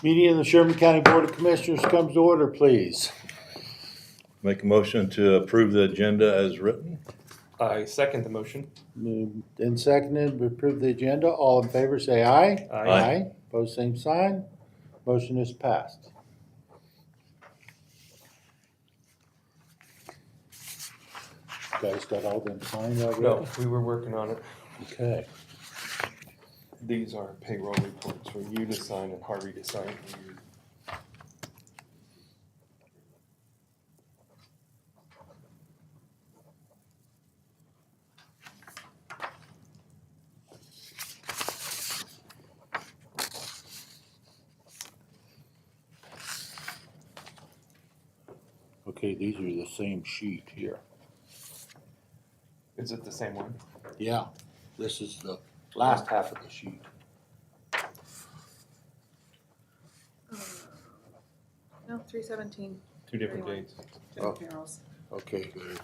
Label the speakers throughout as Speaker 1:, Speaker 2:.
Speaker 1: Meeting of the Sherman County Board of Commissioners comes to order, please.
Speaker 2: Make a motion to approve the agenda as written.
Speaker 3: I second the motion.
Speaker 1: Moved and seconded, we approve the agenda. All in favor, say aye.
Speaker 3: Aye.
Speaker 1: Pose same sign. Motion is passed. You guys got all them signed already?
Speaker 3: No, we were working on it.
Speaker 1: Okay.
Speaker 3: These are payroll reports for you to sign and Harvey to sign.
Speaker 1: Okay, these are the same sheet here.
Speaker 3: Is it the same one?
Speaker 1: Yeah, this is the last half of the sheet.
Speaker 4: No, 317.
Speaker 3: Two different
Speaker 4: 31.
Speaker 3: dates.
Speaker 1: Oh.
Speaker 4: Payrolls.
Speaker 1: Okay, good.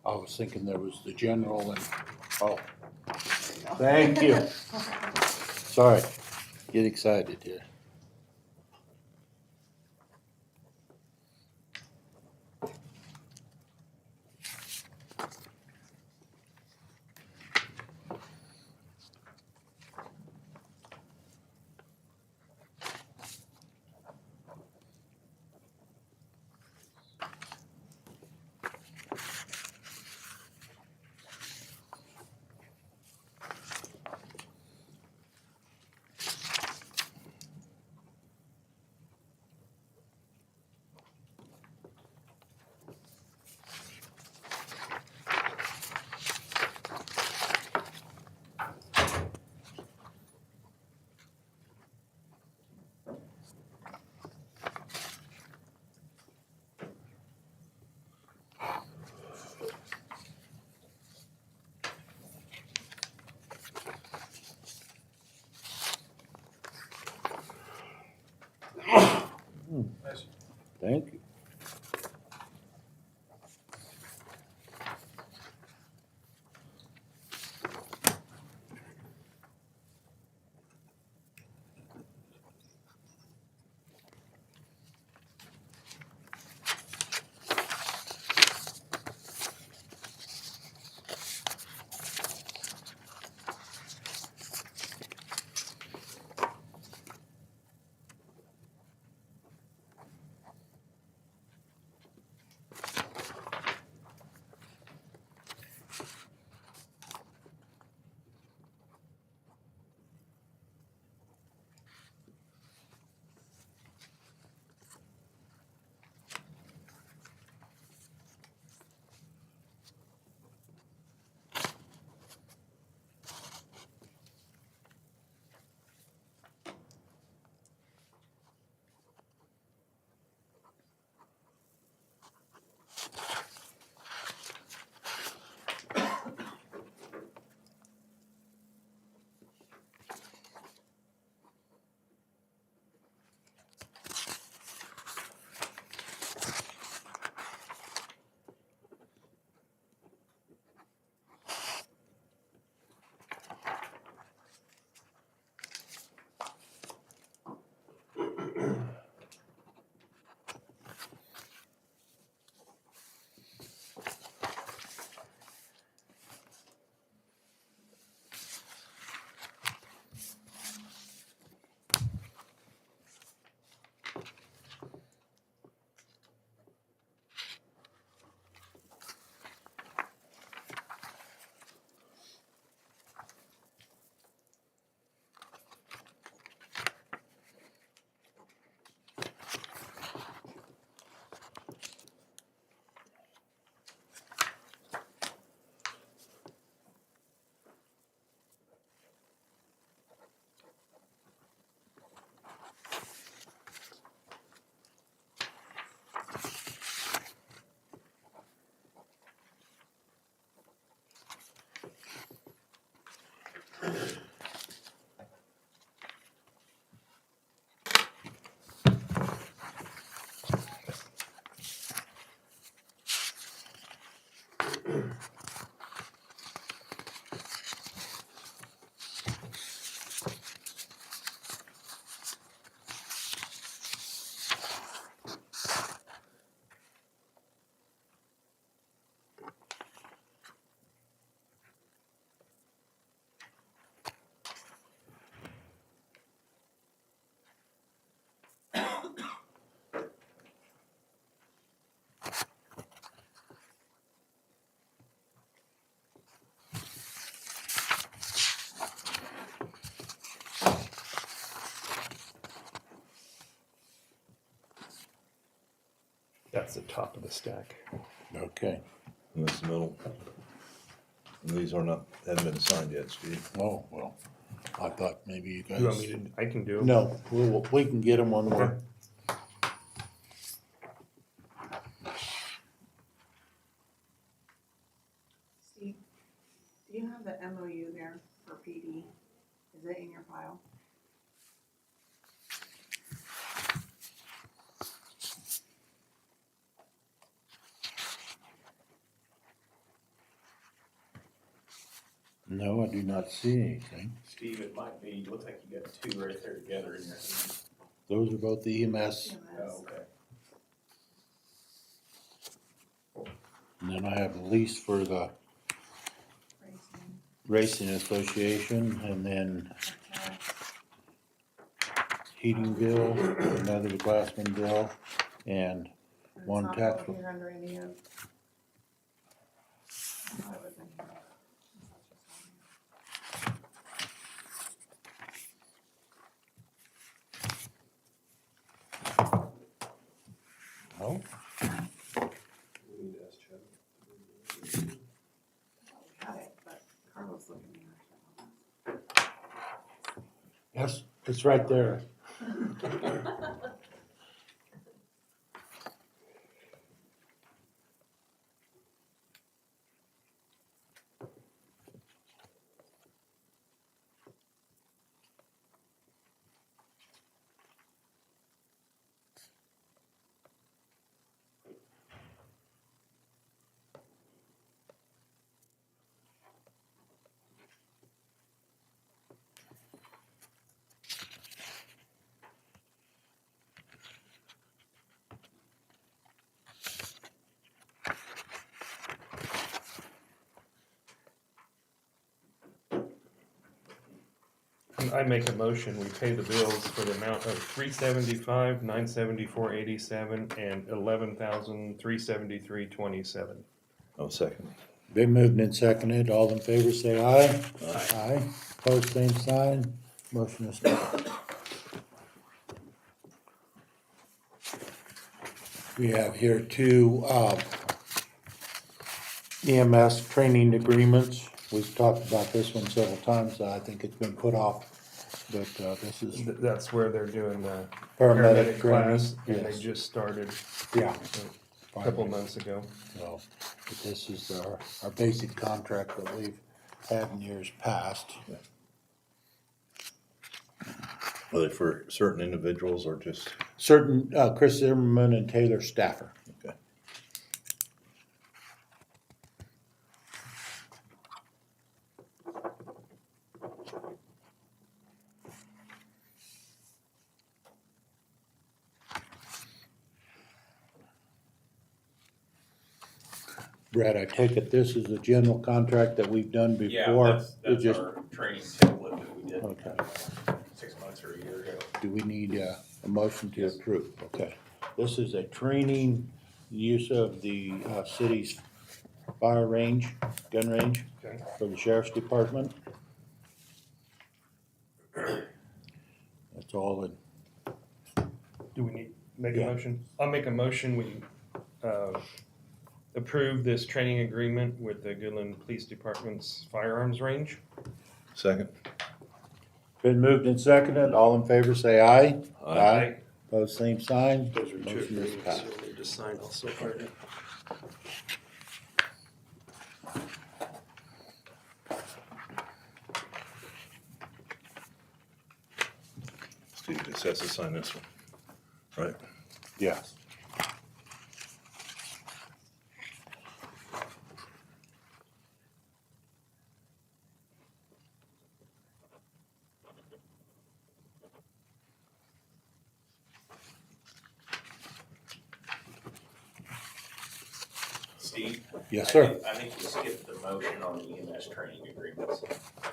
Speaker 1: I was thinking there was the general and, oh, thank you. Sorry, get excited here. Thank you.
Speaker 3: That's the top of the stack.
Speaker 1: Okay.
Speaker 2: And that's the middle. And these are not, haven't been signed yet, Steve.
Speaker 1: Oh, well, I thought maybe you guys.
Speaker 3: You want me to, I can do it.
Speaker 1: No, we can get them when we're.
Speaker 3: Okay.
Speaker 4: Steve, do you have the MOU there for PD? Is it in your file?
Speaker 1: No, I do not see anything.
Speaker 5: Steve, it might be, looks like you got two right there together in your hand.
Speaker 1: Those are both the EMS,
Speaker 5: Oh, okay.
Speaker 1: and then I have the lease for the Racing Association, and then heating bill, another Glassman bill, and one tax.
Speaker 4: Here under any of. I thought it was in here.
Speaker 1: Oh,
Speaker 3: We need to ask Chad.
Speaker 4: I thought we had it, but Carlos looking at it.
Speaker 1: yes, it's right there.
Speaker 3: I make a motion, we pay the bills for the amount of $375, $974.87, and $11,373.27.
Speaker 2: Oh, second.
Speaker 1: Been moved and seconded, all in favor say aye.
Speaker 2: Aye.
Speaker 1: Aye, post same sign, motion is carried. We have here two, EMS training agreements. We've talked about this one several times, I think it's been put off, but, this is
Speaker 3: That's where they're doing the
Speaker 1: paramedic
Speaker 3: paramedic
Speaker 1: training.
Speaker 3: class, and they
Speaker 1: Yes,
Speaker 3: just started
Speaker 1: yeah.
Speaker 3: a couple months ago.
Speaker 1: So, but this is our basic contract that we've had in years past.
Speaker 2: Are they for certain individuals or just,
Speaker 1: Certain, Chris Zimmerman and Taylor Staffer.
Speaker 2: okay.
Speaker 1: Brad, I take it this is a general contract that we've done
Speaker 5: Yeah,
Speaker 1: before?
Speaker 5: that's
Speaker 1: It just,
Speaker 5: our training template that we did,
Speaker 1: Okay.
Speaker 5: 6 months or a year ago.
Speaker 1: do we need a motion to
Speaker 5: Yes.
Speaker 1: approve? Okay. This is a training, use of the city's fire range, gun range
Speaker 3: Okay.
Speaker 1: for the sheriff's department. That's all in.
Speaker 3: Do we need, make a
Speaker 1: Yeah.
Speaker 3: motion? I'll make a motion, we, approve this training agreement with the Goodland Police Department's firearms range.
Speaker 2: Second.
Speaker 1: Been moved and seconded, all in favor say aye.
Speaker 2: Aye.
Speaker 1: Pose same sign.
Speaker 3: Those are two
Speaker 1: Motion is
Speaker 3: agreements,
Speaker 1: passed.
Speaker 3: so we'll need to sign also.
Speaker 2: Steve just has to sign this one, right?
Speaker 1: Yes.
Speaker 5: Steve?
Speaker 1: Yes, sir.
Speaker 5: I think we skipped the motion on the EMS training agreements.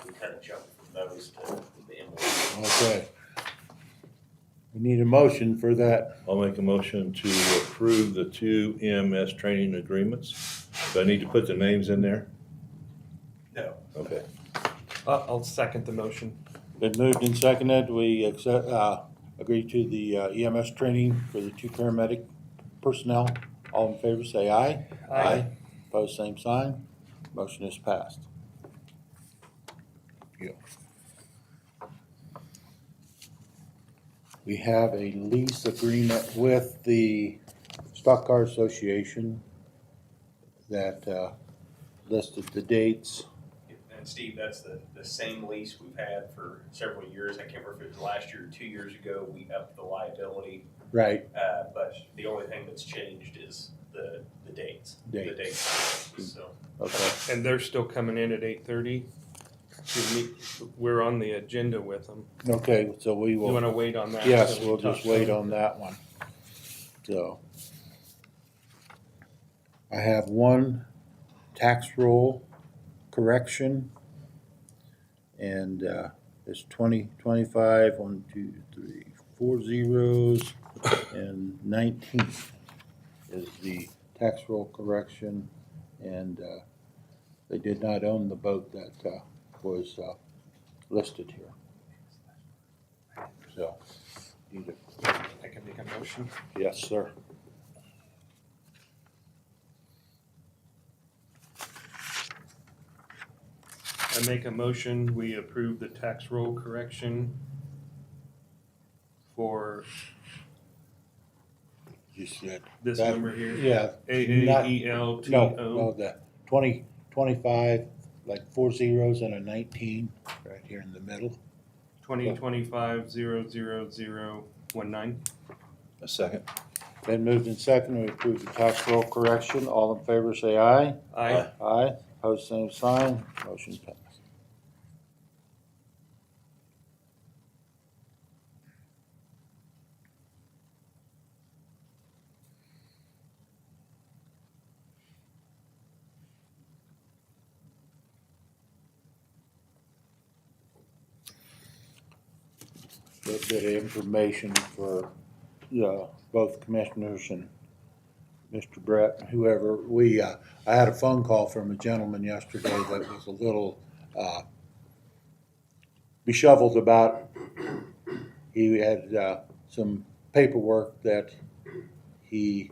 Speaker 5: We kind of jumped from those to the invoice.
Speaker 1: Okay. We need a motion for that.
Speaker 2: I'll make a motion to approve the two EMS training agreements. Do I need to put the names in there?
Speaker 5: No.
Speaker 2: Okay.
Speaker 3: I'll second the motion.
Speaker 1: Been moved and seconded, we accept, agree to the EMS training for the two paramedic personnel All in favor, say aye.
Speaker 3: Aye.
Speaker 1: Opposed, same sign. Motion is passed. Thank you. We have a lease agreement with the Stock Car Association that listed the dates.
Speaker 5: And Steve, that's the same lease we've had for several years. I can't remember if it was last year or 2 years ago. We upped the liability,
Speaker 1: Right.
Speaker 5: but the only thing that's changed is the dates. The
Speaker 1: Dates.
Speaker 5: dates. So
Speaker 1: Okay.
Speaker 3: And they're still coming in at 8:30 to meet. We're on the agenda with them.
Speaker 1: Okay, so we
Speaker 3: You
Speaker 1: will,
Speaker 3: wanna wait on that?
Speaker 1: yes,
Speaker 3: till we
Speaker 1: we'll
Speaker 3: talk
Speaker 1: just
Speaker 3: to
Speaker 1: wait
Speaker 3: them?
Speaker 1: on that one. So. I have one tax roll correction. And it's 2025, 1, 2, 3, 4 zeros, and 19 is the tax roll correction. And they did not own the boat that was listed here. So, need a,
Speaker 3: I can make a motion.
Speaker 1: yes, sir.
Speaker 3: I make a motion, we approve the tax roll correction for
Speaker 1: You said.
Speaker 3: this
Speaker 1: that-
Speaker 3: number here.
Speaker 1: Yeah.
Speaker 3: AAELTO.
Speaker 1: No, the 2025, like 4 zeros and a 19, right here in the middle.
Speaker 3: 2025-00019.
Speaker 2: A second.
Speaker 1: Been moved and seconded, we approve the tax roll correction. All in favor, say aye.
Speaker 3: Aye.
Speaker 1: Aye. Opposed, same sign. Motion passed. Little bit of information for both commissioners and Mr. Brett, and whoever. I had a phone call from a gentleman yesterday that was a little beshoveled about. He had some paperwork that he,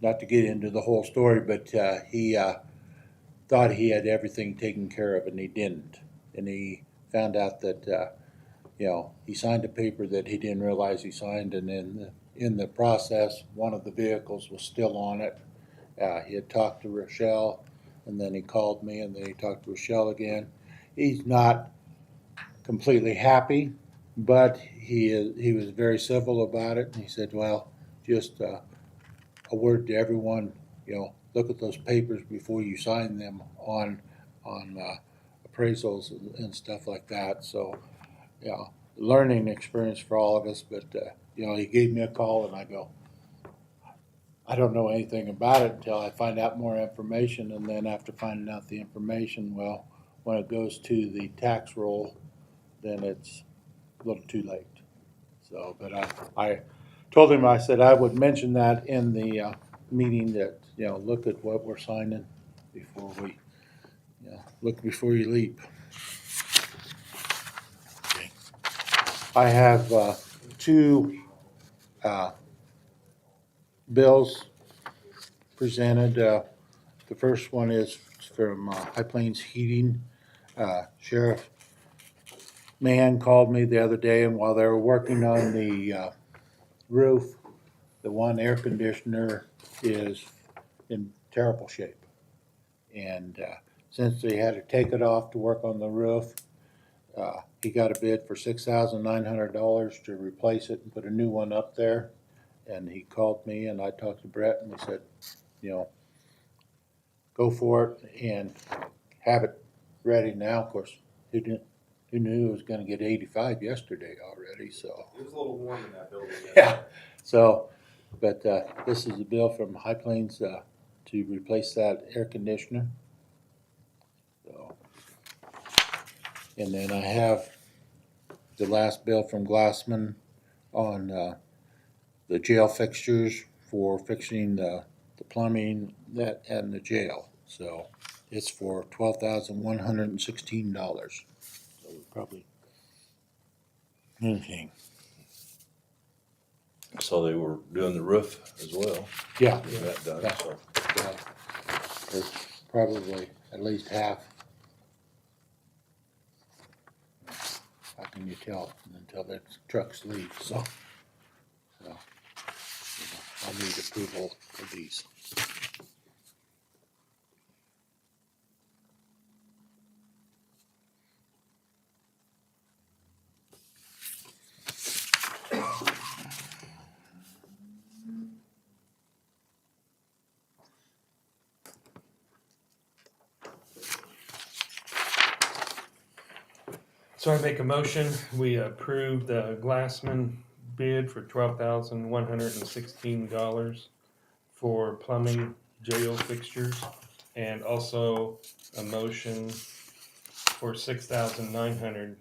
Speaker 1: not to get into the whole story, but he thought he had everything taken care of and he didn't. And he found out that he signed a paper that he didn't realize he signed, and in the process, one of the vehicles was still on it. He had talked to Rochelle, and then he called me, and then he talked to Rochelle again. He's not completely happy, but he was very civil about it, and he said, well, just a word to everyone, look at those papers before you sign them on appraisals and stuff like that. So, learning experience for all of us, but he gave me a call, and I go, I don't know anything about it until I find out more information, and then after finding out the information, well, when it goes to the tax roll, then it's a little too late. So, but I told him, I said I would mention that in the meeting, that, look at what we're signing before we, look before you leap. Okay. I have two bills presented. The first one is from High Plains Heating. Sheriff Mann called me the other day, and while they were working on the roof, the one air conditioner is in terrible shape. And since they had to take it off to work on the roof, he got a bid for $6,900 to replace it and put a new one up there. And he called me, and I talked to Brett, and we said, go for it and have it ready now. Of course, who knew it was going to get 85 yesterday already? So
Speaker 5: it was a little warm in that building.
Speaker 1: yeah. So, but this is a bill from High Plains to replace that air conditioner. So, and then I have the last bill from Glassman on the jail fixtures for fixing the plumbing and the jail. So it's for $12,116. So probably anything.
Speaker 2: So they were doing the roof as well,
Speaker 1: Yeah,
Speaker 2: get that done,
Speaker 1: Yeah.
Speaker 2: so.
Speaker 1: yeah. There's probably at least half. How can you tell until the trucks leave, so. I need approval of these.
Speaker 3: So I make a motion, we approve the Glassman bid for $12,116 for plumbing jail fixtures, and also a motion for $6,900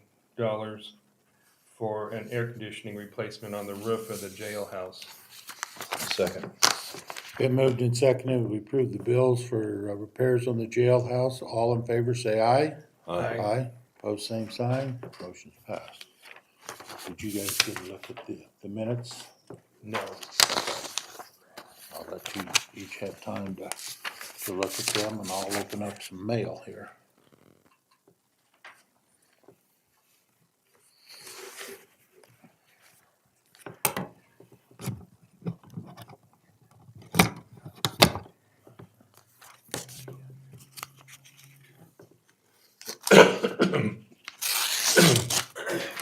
Speaker 3: for an air conditioning replacement on the roof of the jailhouse.
Speaker 2: Second.
Speaker 1: Been moved and seconded, we approve the bills for repairs on the jailhouse. All in favor, say aye.
Speaker 3: Aye.
Speaker 1: Aye. Pose same sign. Motion's passed. Did you guys get a look at the minutes?
Speaker 3: No.
Speaker 1: I'll let you each have time to look at them, and I'll open up some mail here.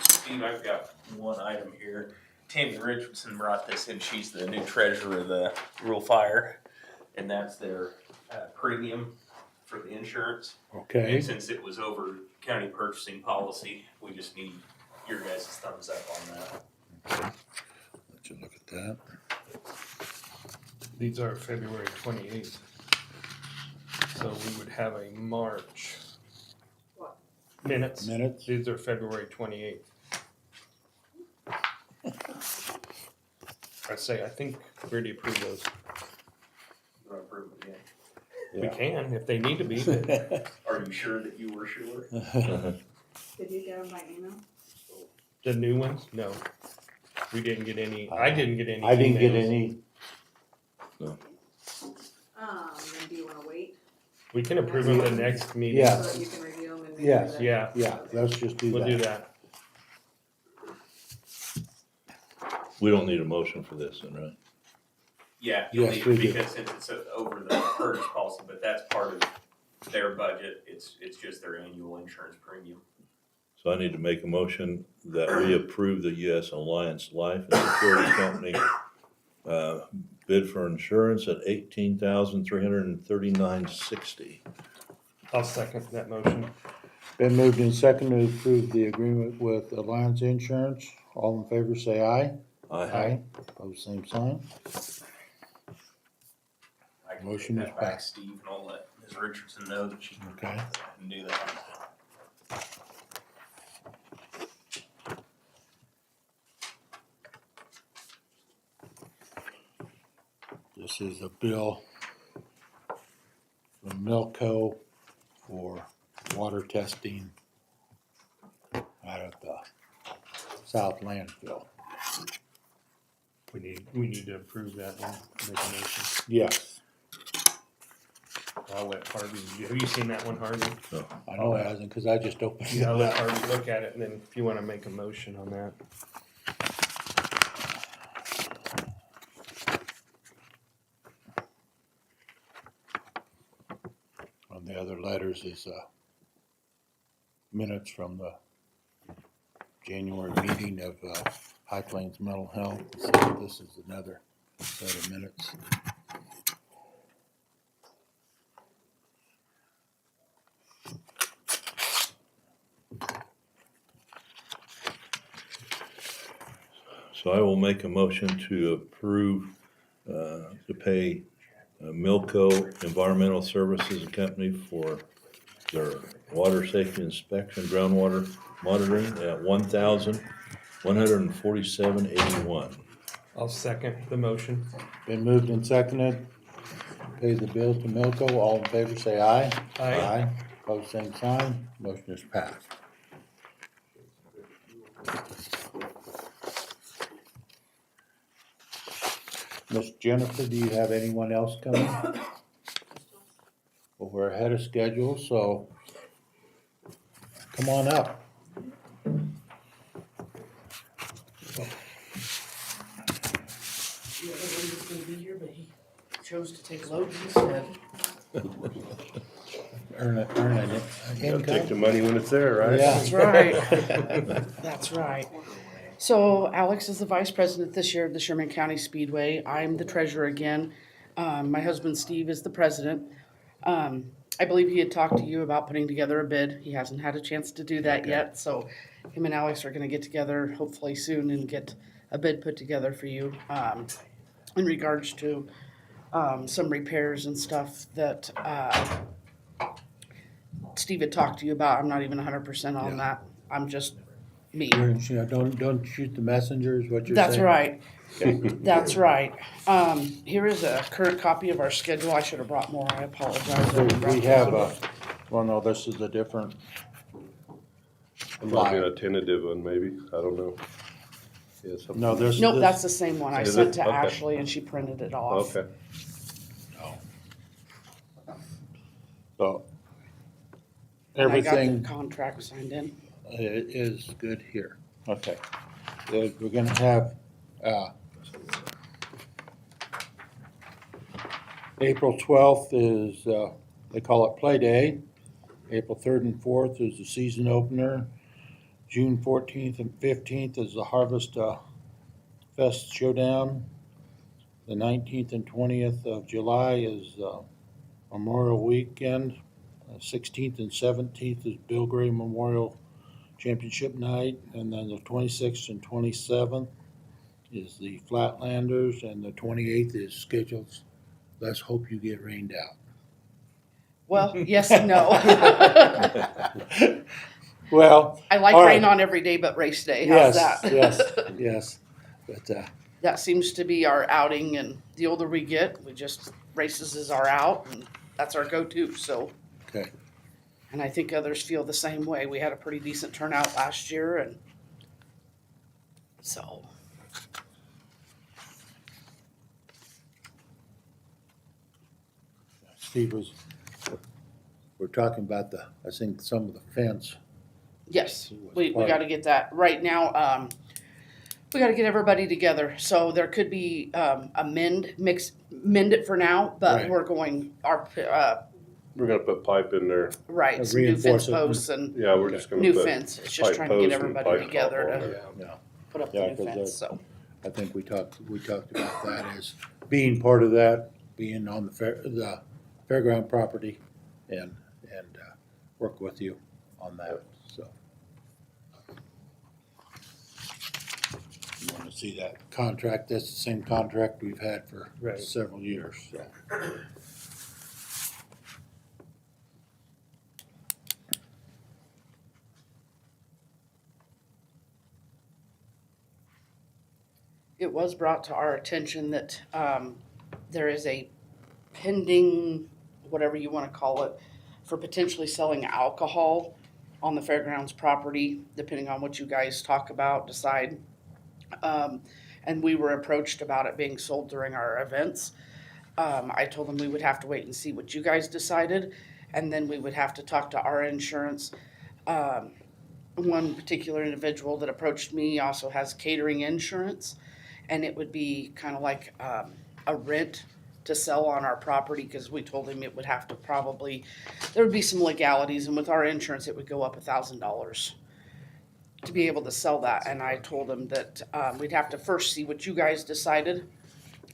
Speaker 5: Steve, I've got one item here. Tammy Richardson brought this in. She's the new treasurer of the rural fire, and that's their premium for the insurance.
Speaker 1: Okay,
Speaker 5: And since it was over county purchasing policy, we just need your guys' thumbs up on that.
Speaker 1: let you look at that.
Speaker 3: These are February 28th. So we would have a March.
Speaker 4: What?
Speaker 3: Minutes.
Speaker 1: Minutes?
Speaker 3: These are February 28th. I think we already approved those.
Speaker 5: You wanna approve it again?
Speaker 3: We can, if they need to be, but
Speaker 5: Are you sure that you were sure?
Speaker 4: Did you get them by email?
Speaker 3: the new ones, no. We didn't get any, I didn't get any
Speaker 1: I didn't get
Speaker 3: emails.
Speaker 1: any.
Speaker 4: Then do you wanna wait?
Speaker 3: We can approve them the next meeting.
Speaker 1: Yeah.
Speaker 4: So that you can review them and make
Speaker 1: Yes.
Speaker 4: sure that.
Speaker 3: Yeah,
Speaker 1: Yeah, let's just do that.
Speaker 3: we'll do that.
Speaker 2: We don't need a motion for this then, right?
Speaker 5: Yeah, you'll
Speaker 1: Yes,
Speaker 5: need
Speaker 1: we
Speaker 5: it
Speaker 1: do.
Speaker 5: because since it's over the purchase policy, but that's part of their budget. It's just their annual insurance premium.
Speaker 2: So I need to make a motion that we approve the U.S. Alliance Life and Security Company bid for insurance at $18,339.60.
Speaker 3: I'll second that motion.
Speaker 1: Been moved and seconded to approve the agreement with Alliance Insurance. All in favor, say aye.
Speaker 3: Aye.
Speaker 1: Pose same sign.
Speaker 5: I can
Speaker 1: Motion
Speaker 5: take
Speaker 1: is
Speaker 5: that back,
Speaker 1: passed.
Speaker 5: Steve, and I'll let Ms. Richardson know that she
Speaker 1: Okay.
Speaker 5: can do that.
Speaker 1: This is a bill from Milco for water testing out of the South landfill.
Speaker 3: We need to approve that one, make a motion.
Speaker 1: Yes,
Speaker 3: I'll let Harvey, have you seen that one, Harvey?
Speaker 1: I know it hasn't, cause I just opened it
Speaker 3: Yeah, I'll let
Speaker 1: up.
Speaker 3: Harvey look at it, and then if you wanna make a motion on that.
Speaker 1: On the other letters is, minutes from the January meeting of, High Plains Mental Health. So this is another set of minutes.
Speaker 2: So I will make a motion to approve, to pay Milco Environmental Services Company for their water safety inspection, groundwater monitoring at $1,147.81.
Speaker 3: I'll second the motion.
Speaker 1: Been moved and seconded. Pay the bill to Milco. All in favor, say aye.
Speaker 3: Aye.
Speaker 1: Pose same sign. Motion is passed. Miss Jennifer, do you have anyone else coming? Well, we're ahead of schedule, so come on up.
Speaker 6: The other one was gonna be here, but he chose to take Logan instead.
Speaker 1: Earn it,
Speaker 7: Gotta take the
Speaker 1: income.
Speaker 7: money when it's there, right?
Speaker 1: Yeah.
Speaker 6: That's right. That's right. So Alex is the vice president this year of the Sherman County Speedway. I'm the treasurer again. My husband Steve is the president. I believe he had talked to you about putting together a bid. He hasn't had a chance to do that yet, so him and Alex are gonna get together hopefully soon and get a bid put together for you, in regards to, some repairs and stuff that, Steve had talked to you about. I'm not even 100% on that. I'm just me.
Speaker 1: Don't shoot the messenger is what you're saying?
Speaker 6: That's right.
Speaker 1: Okay.
Speaker 6: That's right. Here is a current copy of our schedule. I should have brought more. I apologize.
Speaker 1: We have a, well, no, this is a different.
Speaker 7: It might be a tentative one, maybe, I don't know. Yeah, something.
Speaker 1: No, there's.
Speaker 6: Nope, that's the same one. I
Speaker 7: Is
Speaker 6: sent
Speaker 7: it?
Speaker 6: to
Speaker 7: Okay.
Speaker 6: Ashley and she printed it off.
Speaker 7: Okay,
Speaker 1: So,
Speaker 6: And I got the
Speaker 1: everything
Speaker 6: contract signed in.
Speaker 1: is good here. Okay. We're gonna have, April 12th is, they call it Play Day. April 3rd and 4th is the season opener. June 14th and 15th is the Harvest Fest Showdown. The 19th and 20th of July is Memorial Weekend. 16th and 17th is Bill Gray Memorial Championship Night. And then the 26th and 27th is the Flatlanders. And the 28th is scheduled. Let's hope you get rained out.
Speaker 6: Well, yes and no.
Speaker 1: Well,
Speaker 6: I like
Speaker 1: all
Speaker 6: rain
Speaker 1: right.
Speaker 6: on every day but race day. How's
Speaker 1: Yes,
Speaker 6: that?
Speaker 1: yes. But
Speaker 6: That seems to be our outing, and the older we get, races is our out, and that's our go-to, so.
Speaker 1: okay.
Speaker 6: And I think others feel the same way. We had a pretty decent turnout last year, and so.
Speaker 1: Steve we're talking about I think some of the fence.
Speaker 6: Yes,
Speaker 1: Was
Speaker 6: we
Speaker 1: part-
Speaker 6: gotta get that. Right now, we gotta get everybody together. So there could be, mend it for now, but
Speaker 1: Right.
Speaker 6: we're going,
Speaker 7: we're gonna put pipe in there,
Speaker 6: right, some new fence
Speaker 1: Reinforce it.
Speaker 6: posts and
Speaker 7: yeah, we're just gonna
Speaker 6: new
Speaker 7: put
Speaker 6: fence. It's just
Speaker 7: pipe
Speaker 6: trying to get
Speaker 7: posts and
Speaker 6: everybody
Speaker 7: pipe
Speaker 6: together
Speaker 7: top on
Speaker 6: to
Speaker 7: there.
Speaker 1: Yeah,
Speaker 6: put up the
Speaker 1: Yeah,
Speaker 6: new
Speaker 1: 'cause
Speaker 6: fence, so.
Speaker 1: I think we talked about that as being part of that, being on the fairground property and work with you on that, so. You wanna see that contract? That's the same contract we've had for
Speaker 3: Right.
Speaker 1: several years, so.
Speaker 6: It was brought to our attention that there is a pending, whatever you want to call it, for potentially selling alcohol on the fairgrounds property, depending on what you guys talk about, decide. And we were approached about it being sold during our events. I told them we would have to wait and see what you guys decided, and then we would have to talk to our insurance. One particular individual that approached me also has catering insurance, and it would be kind of like a rent to sell on our property, because we told him it would have to probably, there would be some legalities, and with our insurance, it would go up $1,000 to be able to sell that. And I told him that we'd have to first see what you guys decided,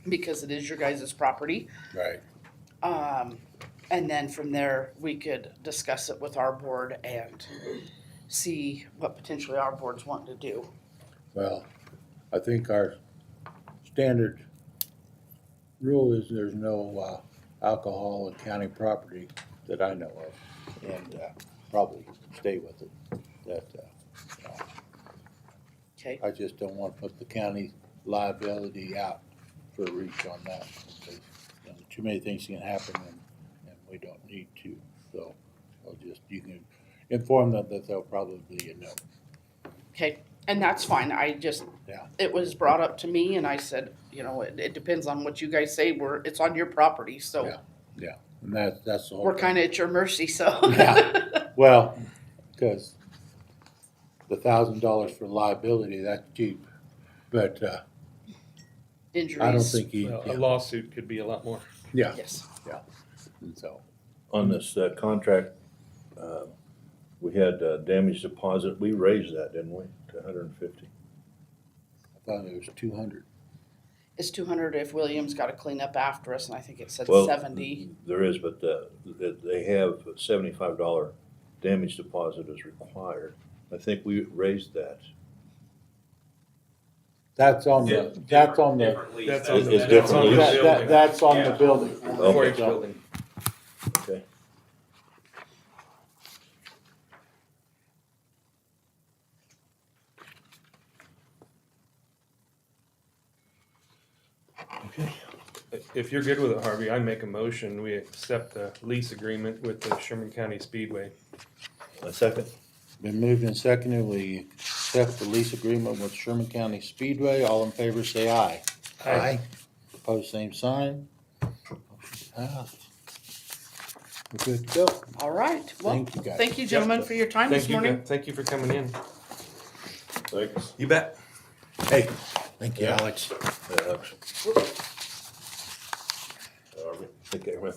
Speaker 6: because it is your guys' property.
Speaker 1: Right.
Speaker 6: And then from there, we could discuss it with our board and see what potentially our board's wanting to do.
Speaker 1: Well, I think our standard rule is there's no alcohol on county property that I know of, and probably stay with it. That
Speaker 6: Okay,
Speaker 1: I just don't want to put the county liability out for reach on that, because too many things can happen, and we don't need to. So you can inform them that they'll probably be a no.
Speaker 6: okay. And that's fine, I just,
Speaker 1: Yeah.
Speaker 6: it was brought up to me and I said, you know, it depends on what you guys say, it's on your property, so
Speaker 1: Yeah. And that's the whole
Speaker 6: we're
Speaker 1: thing.
Speaker 6: kinda at your mercy, so.
Speaker 1: Yeah. Well, because the $1,000 for liability, that's cheap, but,
Speaker 6: Injuries.
Speaker 1: I don't think
Speaker 3: Well, a lawsuit could be a lot more.
Speaker 1: yeah,
Speaker 6: Yes,
Speaker 1: and so,
Speaker 2: On this contract, we had damage deposit, we raised that, didn't we, to 150?
Speaker 1: I thought it was 200.
Speaker 6: it's 200 if Williams gotta clean up after us, and I think it said
Speaker 2: Well,
Speaker 6: 70.
Speaker 2: There is, but they have a $75 damage deposit is required. I think we raised that.
Speaker 1: That's on
Speaker 5: Di-
Speaker 1: the, that's on the,
Speaker 5: different lease.
Speaker 3: That's on the-
Speaker 2: It's different
Speaker 3: that's on the
Speaker 2: lease.
Speaker 3: building.
Speaker 1: that's on the
Speaker 5: Yeah.
Speaker 1: building.
Speaker 2: Okay.
Speaker 3: 4-H building.
Speaker 2: Okay. Okay.
Speaker 3: If you're good with it, Harvey, I make a motion, we accept the lease agreement with the Sherman County Speedway.
Speaker 2: A second?
Speaker 1: Been moved and seconded, we accept the lease agreement with Sherman County Speedway. All in favor, say aye.
Speaker 3: Aye.
Speaker 1: Opposed, same sign. Motion passed. We're good to go.
Speaker 6: All right, well,
Speaker 1: Thank you, guys.
Speaker 6: thank you, gentlemen, for your time this morning.
Speaker 3: Thank you for coming in.
Speaker 7: Thanks.
Speaker 3: You bet.
Speaker 1: Hey, thank you,
Speaker 2: Yeah.
Speaker 1: Alex.
Speaker 2: Alex. Take care, man.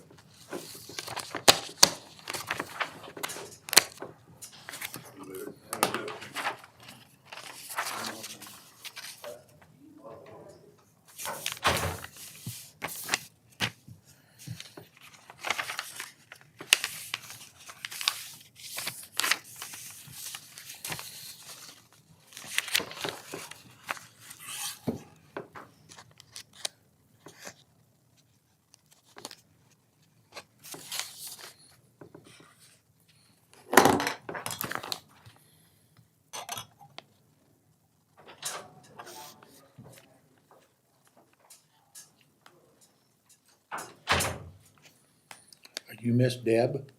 Speaker 1: Are you Miss Deb?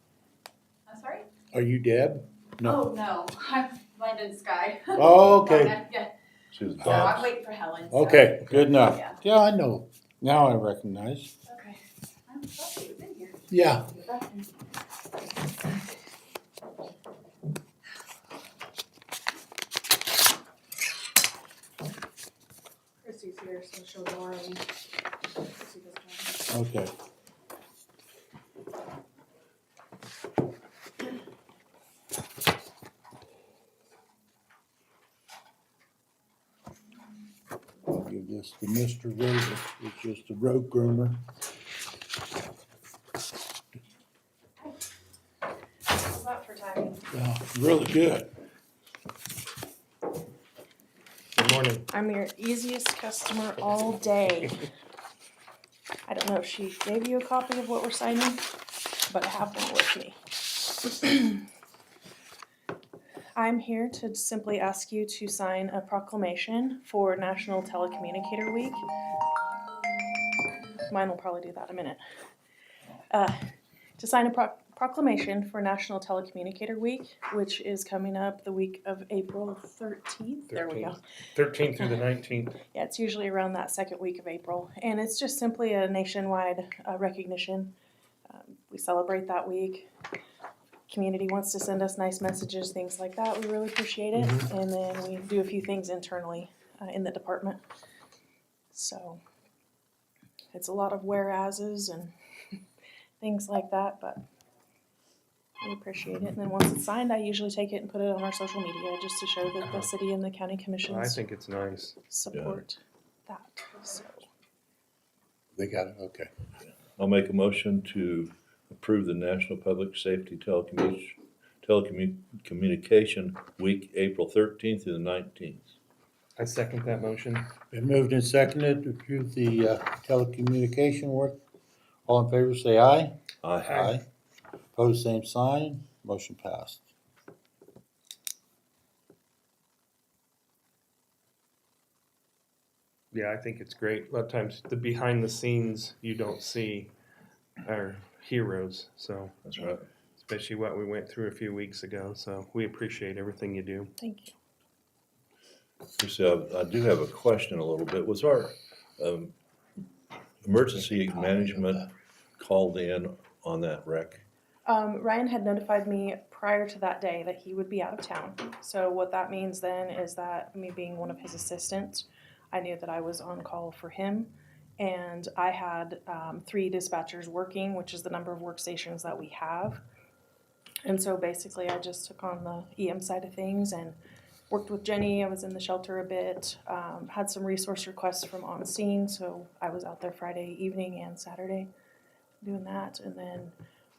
Speaker 8: I'm sorry?
Speaker 1: Are you Deb? No.
Speaker 8: Oh, no, I'm Landon Sky.
Speaker 1: Oh, okay.
Speaker 8: Yeah,
Speaker 2: She was
Speaker 8: so I'm
Speaker 2: Bob's.
Speaker 8: waiting for Helen. so-
Speaker 1: Okay, good enough.
Speaker 8: Yeah.
Speaker 1: Yeah, I know. Now I recognize.
Speaker 8: Okay. I thought you'd been here.
Speaker 1: Yeah.
Speaker 8: Chrissy's here, so she'll go early. Chrissy doesn't have
Speaker 1: Okay. I'll give this to Mr. Rover, it's just a road groomer.
Speaker 8: How's that for timing?
Speaker 1: Yeah, really good.
Speaker 3: Good morning.
Speaker 9: I'm your easiest customer all day. I don't know if she gave you a copy of what we're signing, but I have one with me. I'm here to simply ask you to sign a proclamation for National Telecommunicator Week. Mine will probably do that in a minute. To sign a proclamation for National Telecommunicator Week, which is coming up the week of April 13th. There we go.
Speaker 3: 13th through the 19th.
Speaker 9: Yeah, it's usually around that second week of April, and it's just simply a nationwide recognition. We celebrate that week. Community wants to send us nice messages, things like that. We really appreciate it, and then we do a few things internally in the department. So it's a lot of whereases and things like that, but we appreciate it. And then once it's signed, I usually take it and put it on our social media just to show that the city and the county
Speaker 3: I
Speaker 9: commissions
Speaker 3: think it's nice.
Speaker 9: support that. So.
Speaker 1: They got it, okay.
Speaker 2: I'll make a motion to approve the National Public Safety Telecommunication Week, April 13th through the 19th.
Speaker 3: I second that motion.
Speaker 1: Been moved and seconded to approve the telecommunication work. All in favor, say aye.
Speaker 2: Aye.
Speaker 1: Opposed, same sign. Motion passed.
Speaker 3: Yeah, I think it's great. A lot of times the behind the scenes you don't see are heroes, so
Speaker 2: That's right.
Speaker 3: especially what we went through a few weeks ago. So we appreciate everything you do.
Speaker 9: Thank you.
Speaker 2: So I do have a question a little bit. Was our um, emergency management called in on that wreck?
Speaker 9: Ryan had notified me prior to that day that he would be out of town. So what that means then is that me being one of his assistants, I knew that I was on call for him. And I had 3 dispatchers working, which is the number of workstations that we have. And so basically I just took on the EM side of things and worked with Jenny. I was in the shelter a bit, had some resource requests from on scene. So I was out there Friday evening and Saturday doing that. And then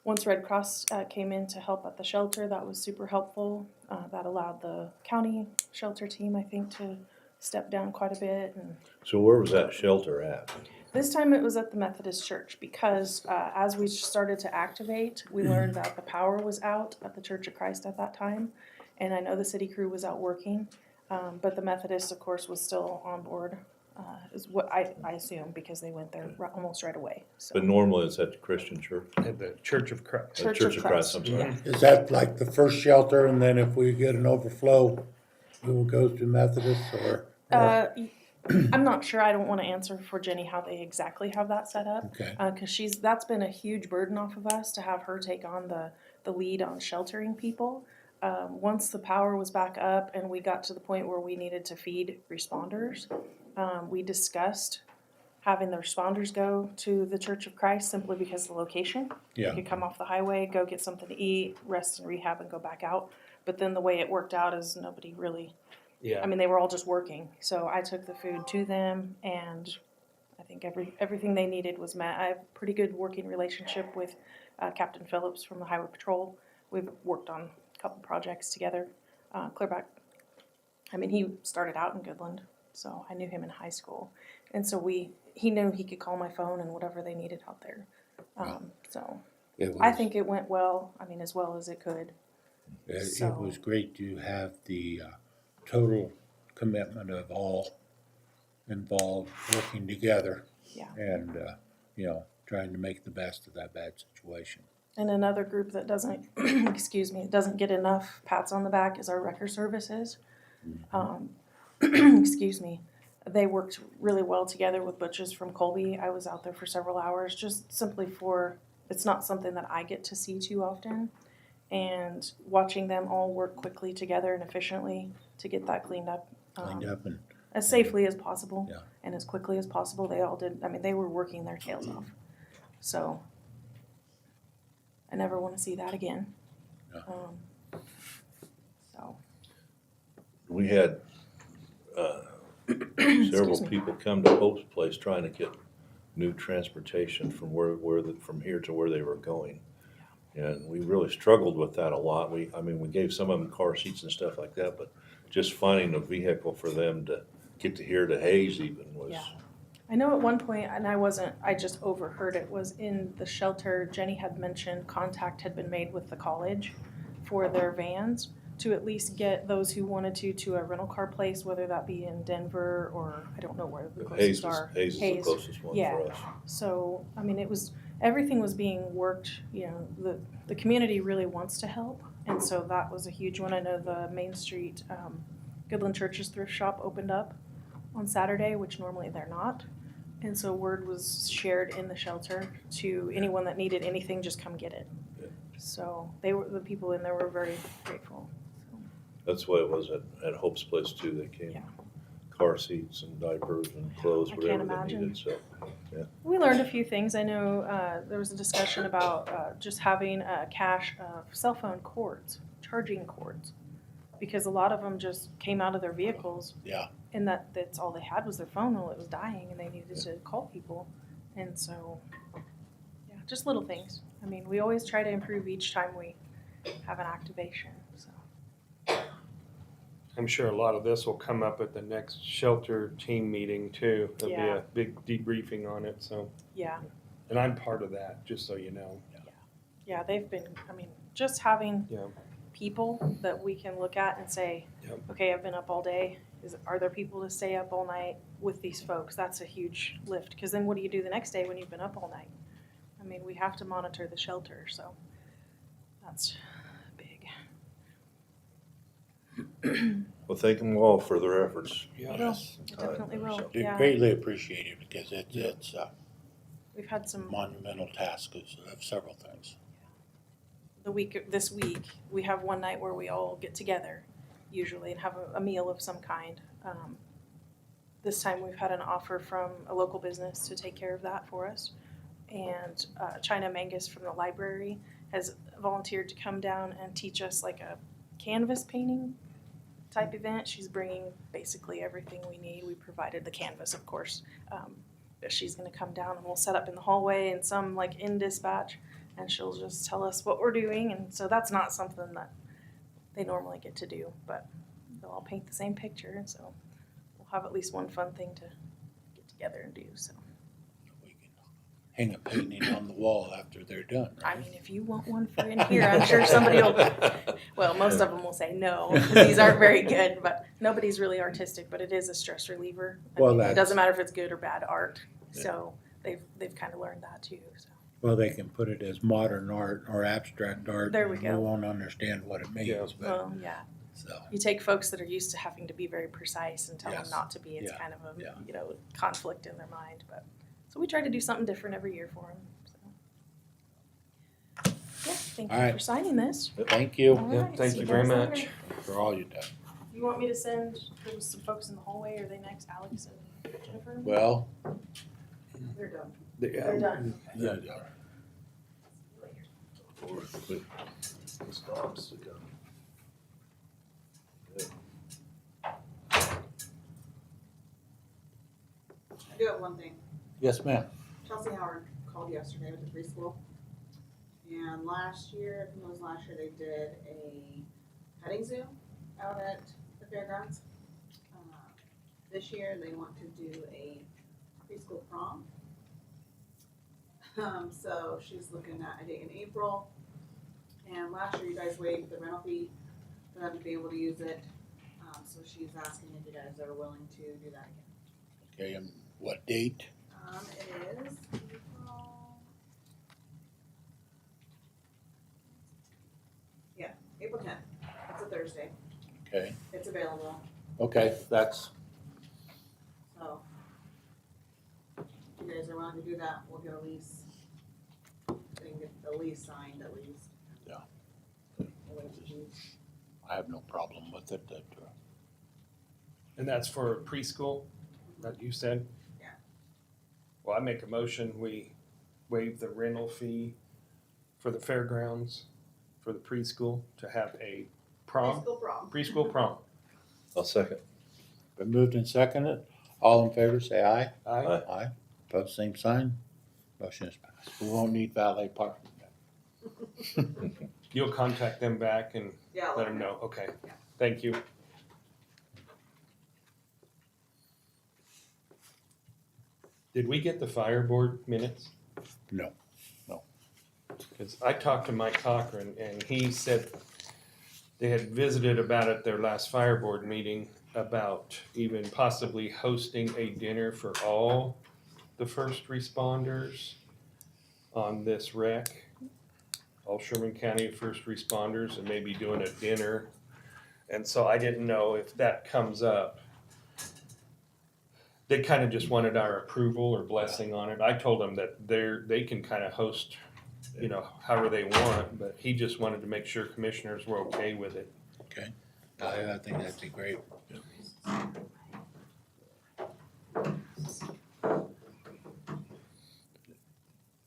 Speaker 9: once Red Cross came in to help at the shelter, that was super helpful. That allowed the county shelter team, I think, to step down quite a bit. And
Speaker 2: So where was that shelter at?
Speaker 9: this time it was at the Methodist Church because as we started to activate, we learned that the power was out at the Church of Christ at that time. And I know the city crew was out working, but the Methodist, of course, was still on board, is what I assume, because they went there almost right away. So.
Speaker 2: But normally it's at the Christian church.
Speaker 3: At the Church of Christ.
Speaker 9: Church
Speaker 2: Church
Speaker 9: of
Speaker 2: of Christ,
Speaker 9: Christ.
Speaker 2: I'm sorry.
Speaker 1: Is that like the first shelter, and then if we get an overflow, we will go to Methodist, or?
Speaker 9: I'm not sure. I don't want to answer for Jenny how they exactly have that set up.
Speaker 1: Okay.
Speaker 9: Because that's been a huge burden off of us to have her take on the lead on sheltering people. Once the power was back up and we got to the point where we needed to feed responders, we discussed having the responders go to the Church of Christ simply because of the location.
Speaker 1: Yeah.
Speaker 9: You could come off the highway, go get something to eat, rest and rehab, and go back out. But then the way it worked out is nobody really.
Speaker 3: Yeah.
Speaker 9: I mean, they were all just working. So I took the food to them, and I think everything they needed was met. I have a pretty good working relationship with Captain Phillips from the Highway Patrol. We've worked on a couple projects together. Clearback, I mean, he started out in Goodland, so I knew him in high school. And so he knew he could call my phone and whatever they needed out there. So I think it went well, I mean, as well as it could.
Speaker 1: It was great to have the total commitment of all involved working together.
Speaker 9: Yeah.
Speaker 1: And, trying to make the best of that bad situation.
Speaker 9: And another group that doesn't, doesn't get enough pats on the back is our wrecker services. They worked really well together with Butches from Colby. I was out there for several hours, just simply it's not something that I get to see too often. And watching them all work quickly together and efficiently to get that cleaned up.
Speaker 1: And
Speaker 9: As safely as possible.
Speaker 1: Yeah.
Speaker 9: And as quickly as possible. They all did, I mean, they were working their tails off. So I never want to see that again.
Speaker 1: Yeah.
Speaker 9: So.
Speaker 2: We had several
Speaker 9: me.
Speaker 2: people come to Hope's place trying to get new transportation from from here to where they were going. And we really struggled with that a lot. We gave some of them car seats and stuff like that, but just finding a vehicle for them to get to here to Hayes even was.
Speaker 9: Yeah. I know at one point, and I just overheard it, was in the shelter, Jenny had mentioned contact had been made with the college for their vans to at least get those who wanted to a rental car place, whether that be in Denver or I don't know where the closest are.
Speaker 2: Hayes is the closest one
Speaker 9: Yeah.
Speaker 2: for us.
Speaker 9: So, I mean, everything was being worked, the community really wants to help. And so that was a huge one. I know the Main Street, Goodland Church's thrift shop opened up on Saturday, which normally they're not. And so word was shared in the shelter to anyone that needed anything, just come get it.
Speaker 2: Yeah.
Speaker 9: So the people in there were very grateful. So.
Speaker 2: That's why it was at Hope's place too. They came,
Speaker 9: Yeah.
Speaker 2: car seats and diapers and clothes,
Speaker 9: I
Speaker 2: whatever
Speaker 9: can't
Speaker 2: they
Speaker 9: imagine.
Speaker 2: needed, so.
Speaker 9: We learned a few things. I know there was a discussion about just having a cache of cell phone cords, charging cords, because a lot of them just came out of their vehicles.
Speaker 1: Yeah.
Speaker 9: And that's all they had was their phone while it was dying, and they needed to call people. And so, yeah, just little things. I mean, we always try to improve each time we have an activation. So.
Speaker 3: I'm sure a lot of this will come up at the next shelter team meeting too. There'll be
Speaker 9: Yeah.
Speaker 3: a big debriefing on it, so.
Speaker 9: Yeah.
Speaker 3: And I'm part of that, just so you know.
Speaker 9: Yeah, they've been, I mean, just having
Speaker 3: Yeah.
Speaker 9: people that we can look at and say,
Speaker 3: Yep.
Speaker 9: okay, I've been up all day. Are there people to stay up all night with these folks? That's a huge lift. Because then what do you do the next day when you've been up all night? I mean, we have to monitor the shelter, so that's big.
Speaker 2: Well, thank them all for their efforts.
Speaker 1: Yes,
Speaker 9: I definitely will.
Speaker 1: it's
Speaker 9: Yeah,
Speaker 1: greatly appreciated because it's a
Speaker 9: we've had some.
Speaker 1: monumental task of several things.
Speaker 9: This week, we have one night where we all get together, usually, and have a meal of some kind. This time, we've had an offer from a local business to take care of that for us. And China Mangus from the library has volunteered to come down and teach us like a canvas painting type event. She's bringing basically everything we need. We provided the canvas, of course. But she's gonna come down and we'll set up in the hallway and some like in dispatch, and she'll just tell us what we're doing. And so that's not something that they normally get to do, but they'll all paint the same picture, and so we'll have at least one fun thing to get together and do, so.
Speaker 1: We can hang a painting on the wall after they're done,
Speaker 9: I
Speaker 1: right?
Speaker 9: mean, if you want one for in here, I'm sure somebody will, well, most of them will say no, 'cause these aren't very good, but nobody's really artistic, but it is a stress reliever. I
Speaker 1: Well,
Speaker 9: mean, it
Speaker 1: that's-
Speaker 9: doesn't matter if it's good or bad art, so they've kind of learned that too, so.
Speaker 1: Well, they can put it as modern art or abstract art.
Speaker 9: There we
Speaker 1: and
Speaker 9: go.
Speaker 1: won't understand what it
Speaker 3: Yeah.
Speaker 1: means, but,
Speaker 9: Well, yeah,
Speaker 1: so,
Speaker 9: you take folks that are used to having to be very precise and tell them
Speaker 1: Yes.
Speaker 9: not to be, it's
Speaker 1: Yeah.
Speaker 9: kind of a,
Speaker 1: Yeah.
Speaker 9: you know, conflict in their mind, but, so we try to do something different every year for them, so. Yeah, thank
Speaker 1: All
Speaker 9: you
Speaker 1: right.
Speaker 9: for signing this.
Speaker 1: thank you
Speaker 9: All
Speaker 3: Yeah,
Speaker 9: right,
Speaker 3: thank
Speaker 9: see
Speaker 3: you
Speaker 9: you
Speaker 3: very
Speaker 9: guys
Speaker 3: much.
Speaker 9: later.
Speaker 1: for all you've done.
Speaker 9: You want me to send, there was some folks in the hallway, are they next, Alex and Jennifer?
Speaker 1: Well,
Speaker 9: They're done.
Speaker 3: Yeah.
Speaker 9: They're done.
Speaker 1: yeah,
Speaker 2: Stops to go.
Speaker 4: I do have one thing.
Speaker 1: yes, ma'am.
Speaker 4: Chelsea Howard called yesterday with the preschool. And last year, I think it was last year, they did a petting zoo out at the fairgrounds. This year, they want to do a preschool prom. So she's looking at a date in April. And last year, you guys waived the rental fee for them to be able to use it. So she's asking if you guys are willing to do that again.
Speaker 1: Okay, and what date?
Speaker 4: It is April. Yeah, April 10th. It's a Thursday.
Speaker 1: Okay,
Speaker 4: It's available.
Speaker 1: okay, that's,
Speaker 4: So if you guys are willing to do that, we'll get a lease. They can get the lease signed at least.
Speaker 1: Yeah.
Speaker 4: We'll wait for these.
Speaker 1: I have no problem with it, that,
Speaker 3: And that's for preschool, that you said?
Speaker 4: Yeah.
Speaker 3: Well, I make a motion, we waive the rental fee for the fairgrounds for the preschool to have a prom,
Speaker 4: Preschool prom.
Speaker 3: preschool prom.
Speaker 2: I'll second.
Speaker 1: been moved and seconded. All in favor, say aye.
Speaker 3: Aye.
Speaker 1: Aye. Opposed, same sign. Motion is passed. We won't need valet parking.
Speaker 3: You'll contact them back and
Speaker 4: Yeah. I'll
Speaker 3: let them know, okay,
Speaker 4: Yeah.
Speaker 3: thank you. Did we get the fire board minutes?
Speaker 1: No.
Speaker 3: Because I talked to Mike Cochran and he said they had visited about at their last fire board meeting about even possibly hosting a dinner for all the first responders on this wreck. All Sherman County first responders, and maybe doing a dinner. And so I didn't know if that comes up. They kind of just wanted our approval or blessing on it. I told them that they can kind of host, you know, however they want, but he just wanted to make sure commissioners were okay with it.
Speaker 1: Okay. I think that'd be great.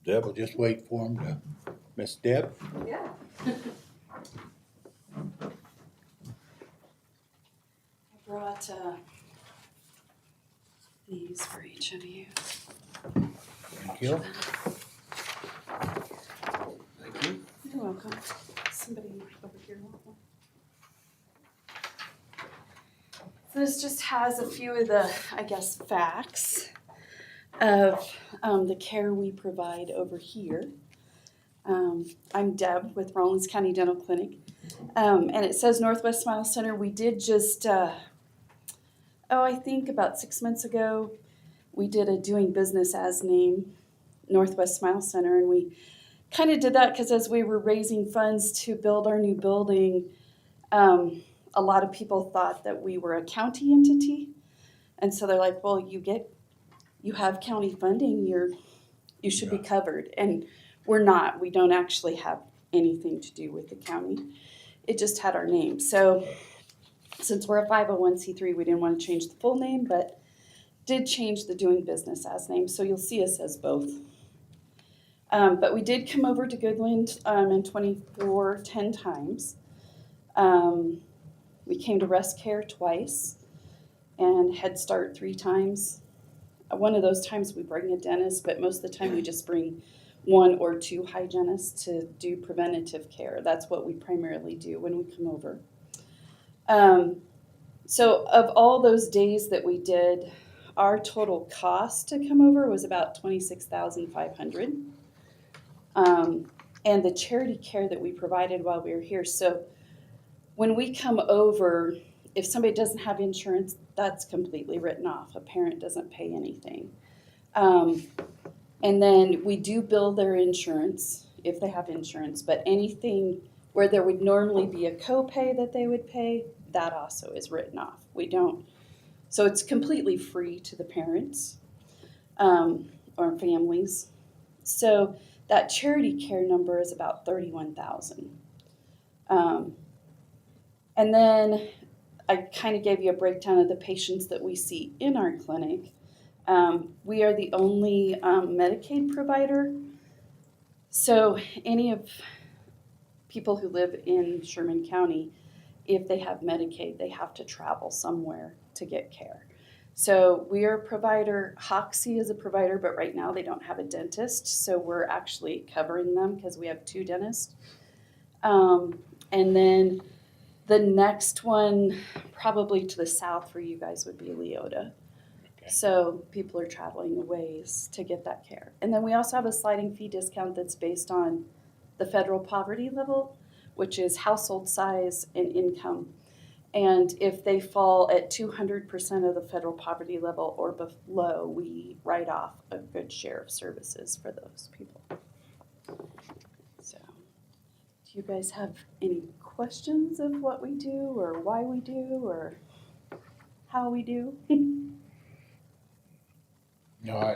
Speaker 2: Deb?
Speaker 1: We'll just wait for him to, Miss Deb?
Speaker 4: Yeah.
Speaker 6: I brought these for each of you.
Speaker 1: Thank you.
Speaker 3: Thank you.
Speaker 6: You're welcome. Somebody over here want one? So this just has a few of the, I guess, facts of the care we provide over here. I'm Deb with Rollins County Dental Clinic. And it says Northwest Smile Center. We did just, I think about 6 months ago, we did a doing business as name, Northwest Smile Center. And we kind of did that because as we were raising funds to build our new building,
Speaker 10: a lot of people thought that we were a county entity. And so they're like, well, you have county funding, you should be covered. And we're not. We don't actually have anything to do with the county. It just had our name. So since we're a 501c3, we didn't want to change the full name, but did change the doing business as name. So you'll see us as both. But we did come over to Goodland in 24 10 times. We came to Rest Care twice and Head Start 3 times. One of those times we bring a dentist, but most of the time we just bring 1 or 2 hygienists to do preventative care. That's what we primarily do when we come over. So of all those days that we did, our total cost to come over was about $26,500. And the charity care that we provided while we were here. So when we come over, if somebody doesn't have insurance, that's completely written off. A parent doesn't pay anything. And then we do bill their insurance if they have insurance, but anything where there would normally be a copay that they would pay, that also is written off. We don't. So it's completely free to the parents or families. So that charity care number is about $31,000. And then I kind of gave you a breakdown of the patients that we see in our clinic. We are the only Medicaid provider. So any of people who live in Sherman County, if they have Medicaid, they have to travel somewhere to get care. So we are a provider. BOCC is a provider, but right now they don't have a dentist. So we're actually covering them because we have 2 dentists. And then the next one, probably to the south for you guys, would be Leota. Okay. So people are traveling a ways to get that care. And then we also have a sliding fee discount that's based on the federal poverty level, which is household size and income. And if they fall at 200% of the federal poverty level or below, we write off a good share of services for those people. So, do you guys have any questions of what we do or why we do or how we do?
Speaker 1: No,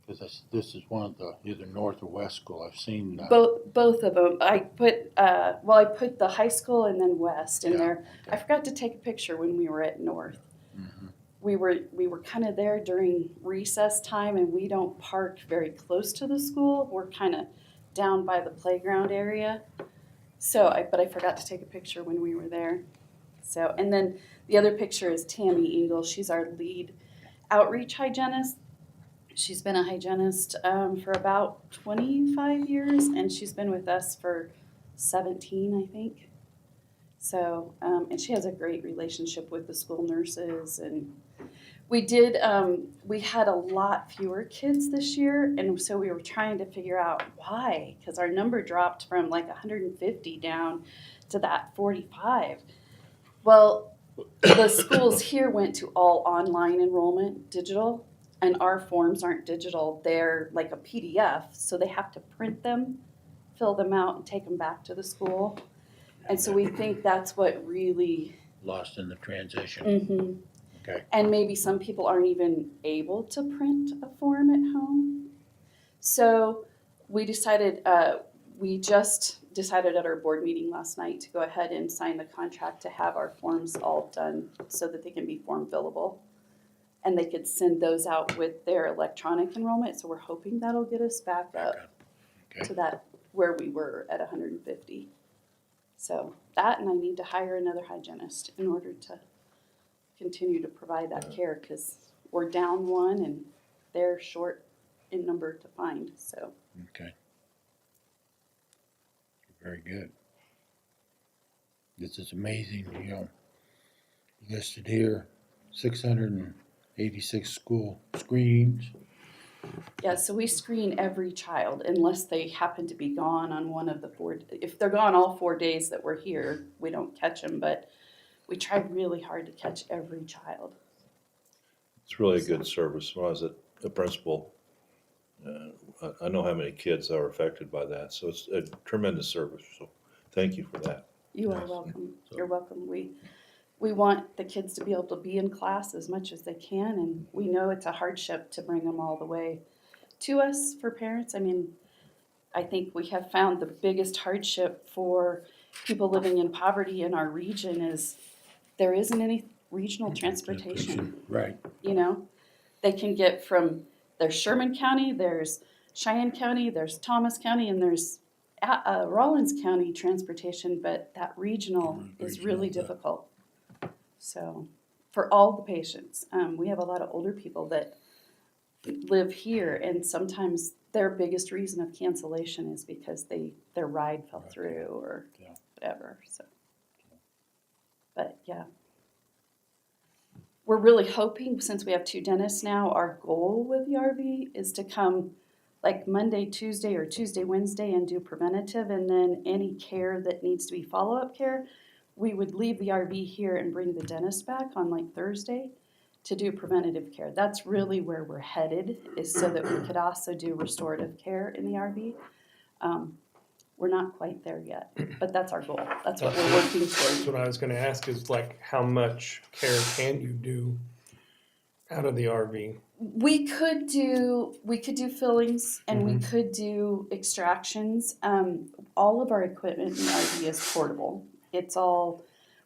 Speaker 1: because this is one of the either north or west school. I've seen
Speaker 10: Both of them. I put the high school and then west in there. Okay. I forgot to take a picture when we were at north. Mm-hmm. We were kind of there during recess time, and we don't park very close to the school. We're kind of down by the playground area. But I forgot to take a picture when we were there. So, and then the other picture is Tammy Engel. She's our lead outreach hygienist. She's been a hygienist for about 25 years, and she's been with us for 17, I think. So, and she has a great relationship with the school nurses. And we had a lot fewer kids this year, and so we were trying to figure out why, because our number dropped from like 150 down to that 45. Well, the schools here went to all online enrollment, digital. And our forms aren't digital, they're like a PDF, so they have to print them, fill them out, and take them back to the school. And so we think that's what really
Speaker 1: lost in the transition.
Speaker 10: Mm-hmm.
Speaker 1: Okay.
Speaker 10: And maybe some people aren't even able to print a form at home. So we decided, we just decided at our board meeting last night to go ahead and sign the contract to have our forms all done so that they can be form fillable. And they could send those out with their electronic enrollment. So we're hoping that'll get us back up to that where we were at 150. So that, and I need to hire another hygienist in order to continue to provide that care, because we're down 1 and they're short in number to find. So.
Speaker 1: Okay. Very good. This is amazing. Listed here, 686 school screenings.
Speaker 10: Yeah, so we screen every child unless they happen to be gone on one of the 4. If they're gone all 4 days that we're here, we don't catch them, but we try really hard to catch every child.
Speaker 2: It's really a good service. When I was a principal, I know how many kids are affected by that, so it's a tremendous service. So thank you for that.
Speaker 10: You are
Speaker 2: Yes.
Speaker 10: welcome.
Speaker 2: So-
Speaker 10: You're welcome. We want the kids to be able to be in class as much as they can, and we know it's a hardship to bring them all the way to us for parents. I mean, I think we have found the biggest hardship for people living in poverty in our region is there isn't any regional transportation.
Speaker 1: Right.
Speaker 10: You know, they can get from, there's Sherman County, there's Cheyenne County, there's Thomas County, and there's Rollins County transportation, but that regional is really
Speaker 1: Regional,
Speaker 10: difficult. So, for all the patients, we have a lot of older people that live here, and sometimes their biggest reason of cancellation is because their ride fell through or
Speaker 1: Yeah.
Speaker 10: whatever. So, but yeah. We're really hoping, since we have 2 dentists now, our goal with the RV is to come like Monday, Tuesday, or Tuesday, Wednesday and do preventative, and then any care that needs to be follow-up care, we would leave the RV here and bring the dentist back on like Thursday to do preventative care. That's really where we're headed, is so that we could also do restorative care in the RV. We're not quite there yet, but that's our goal. That's what we're working
Speaker 3: That's
Speaker 10: towards.
Speaker 3: what I was gonna ask is like, how much care can you do out of the RV?
Speaker 10: We could do fillings and we
Speaker 3: Mhm.
Speaker 10: could do extractions. All of our equipment in the RV is portable. It's all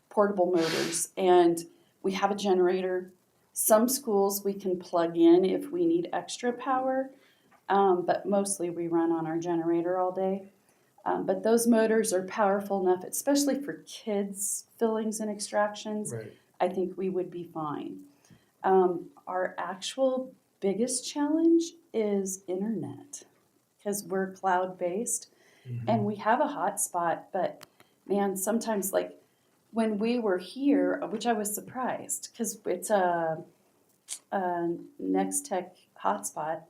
Speaker 10: portable motors, and we have a generator. Some schools we can plug in if we need extra power, but mostly we run on our generator all day. But those motors are powerful enough, especially for kids' fillings and extractions.
Speaker 3: Right.
Speaker 10: I think we would be fine. Our actual biggest challenge is internet, because we're cloud-based and we have a hotspot, but man, sometimes like when we were here, which I was surprised because it's a Next Tech hotspot.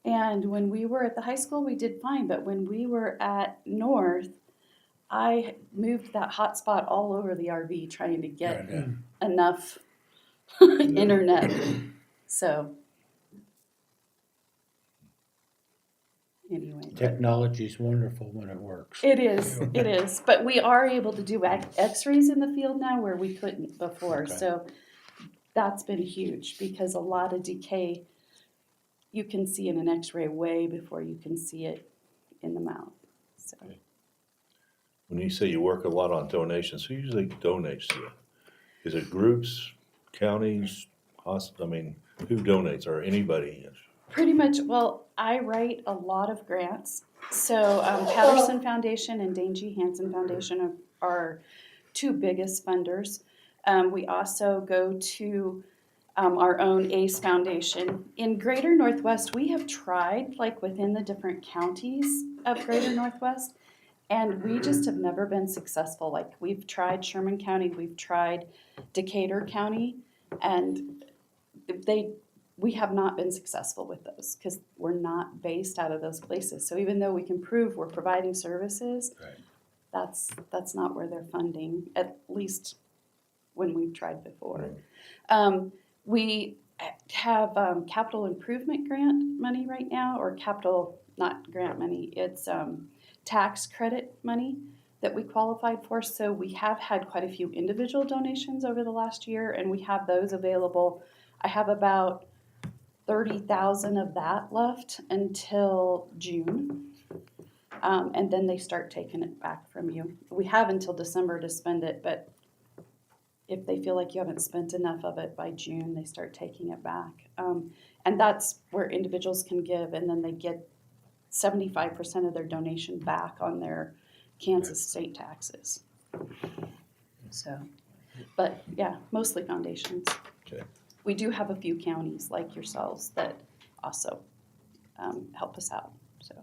Speaker 10: And when we were at the high school, we did fine. But when we were at North, I moved that hotspot all over the RV trying to get enough internet. So, anyway.
Speaker 1: Technology's wonderful when it works.
Speaker 10: It is. But we are able to do x-rays in the field now where we couldn't before.
Speaker 1: Okay.
Speaker 10: So that's been huge because a lot of decay you can see in an x-ray way before you can see it in the mouth. So.
Speaker 2: When you say you work a lot on donations, who usually donates to you? Is it groups, counties, I mean, who donates or anybody?
Speaker 10: Pretty much, well, I write a lot of grants. So Patterson Foundation and Dane G. Hansen Foundation are our 2 biggest funders. We also go to our own ACE Foundation. In Greater Northwest, we have tried, like within the different counties of Greater Northwest, and we just have never been successful. Like we've tried Sherman County, we've tried Decatur County, and we have not been successful with those because we're not based out of those places. So even though we can prove we're providing services,
Speaker 1: Right.
Speaker 10: that's not where they're funding, at least when we've tried before. We have capital improvement grant money right now, or capital, not grant money, it's tax credit money that we qualified for. So we have had quite a few individual donations over the last year, and we have those available. I have about 30,000 of that left until June. And then they start taking it back from you. We have until December to spend it, but if they feel like you haven't spent enough of it by June, they start taking it back. And that's where individuals can give, and then they get 75% of their donation back on their Kansas state taxes. So, but yeah, mostly foundations.
Speaker 2: Okay.
Speaker 10: We do have a few counties like yourselves that also help us out, so.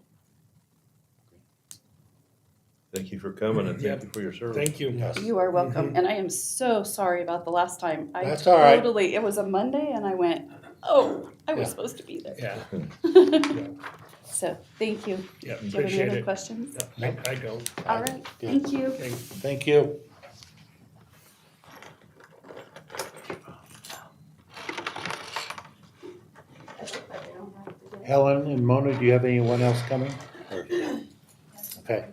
Speaker 2: Thank you for coming and thank you for your service.
Speaker 3: Thank you.
Speaker 1: Yes.
Speaker 10: You are welcome, and I am so sorry about the last time.
Speaker 1: That's all right.
Speaker 10: It was a Monday, and I went, oh, I was
Speaker 3: Yeah.
Speaker 10: supposed to be there.
Speaker 3: Yeah,
Speaker 10: So, thank you.
Speaker 3: yeah,
Speaker 10: Do you have any
Speaker 3: appreciate
Speaker 10: other
Speaker 3: it.
Speaker 10: questions?
Speaker 3: Yeah, I don't.
Speaker 10: All right,
Speaker 1: Good.
Speaker 10: thank you.
Speaker 3: Okay.
Speaker 1: Thank you. Helen and Mona, do you have anyone else coming? Or- Okay.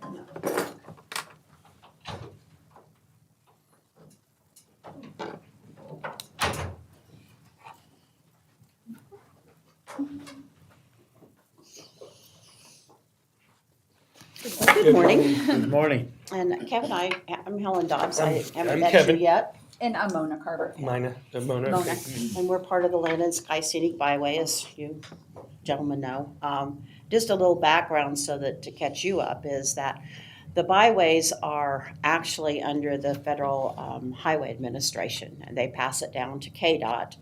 Speaker 11: Good morning.
Speaker 1: Good morning.
Speaker 11: And Kevin, I'm Helen Dobbs. I
Speaker 3: I'm
Speaker 11: haven't met
Speaker 3: Kevin.
Speaker 11: you yet.
Speaker 8: And I'm Mona Carver.
Speaker 3: Mona.
Speaker 8: Mona.
Speaker 11: And we're part of the Land and Sky Scenic Byway, as you gentlemen know. Just a little background so that to catch you up is that the byways are actually under the Federal Highway Administration, and they pass it down to KDOT.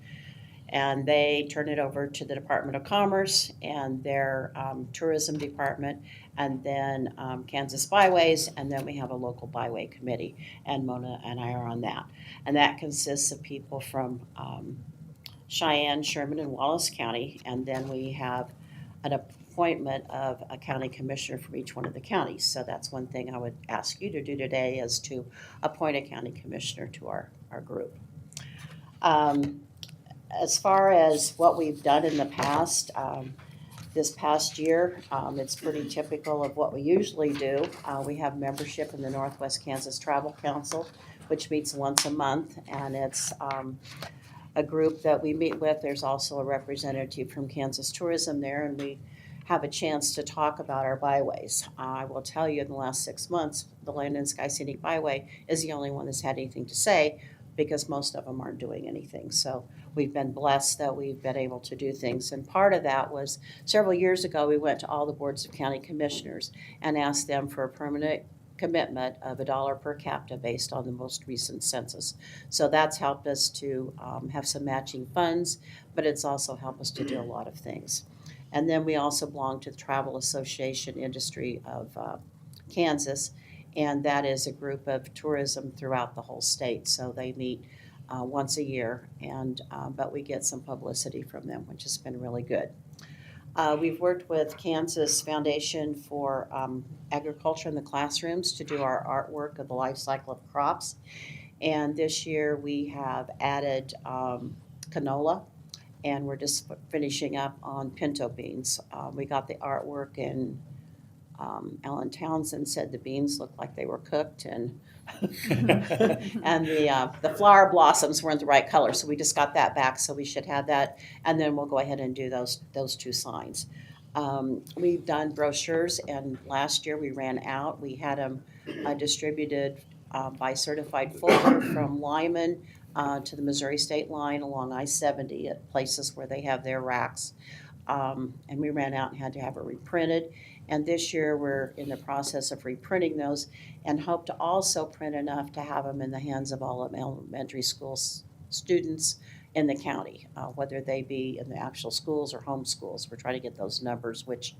Speaker 11: And they turn it over to the Department of Commerce and their tourism department, and then Kansas Byways, and then we have a local byway committee, and Mona and I are on that. And that consists of people from Cheyenne, Sherman, and Wallace County, and then we have an appointment of a county commissioner from each one of the counties. So that's one thing I would ask you to do today, is to appoint a county commissioner to our group. As far as what we've done in the past, this past year, it's pretty typical of what we usually do. We have membership in the Northwest Kansas Travel Council, which meets once a month, and it's a group that we meet with. There's also a representative from Kansas Tourism there, and we have a chance to talk about our byways. I will tell you, in the last 6 months, the Land and Sky Scenic Byway is the only one that's had anything to say, because most of them aren't doing anything. So we've been blessed that we've been able to do things. And part of that was several years ago, we went to all the boards of county commissioners and asked them for a permanent commitment of $1 per capita based on the most recent census. So that's helped us to have some matching funds, but it's also helped us to do a lot of things. And then we also belong to the Travel Association Industry of Kansas, and that is a group of tourism throughout the whole state. So they meet once a year, and but we get some publicity from them, which has been really good. We've worked with Kansas Foundation for Agriculture in the classrooms to do our artwork of the life cycle of crops. And this year we have added canola, and we're just finishing up on pinto beans. We got the artwork, and Ellen Townsend said the beans looked like they were cooked, and and the flower blossoms weren't the right color, so we just got that back. So we should have that, and then we'll go ahead and do those two signs. We've done brochures, and last year we ran out. We had them distributed by certified folder from Lyman to the Missouri state line along I-70 at places where they have their racks. And we ran out and had to have it reprinted. And this year we're in the process of reprinting those, and hope to also print enough to have them in the hands of all elementary school students in the county, whether they be in the actual schools or home schools. We're trying to get those numbers, which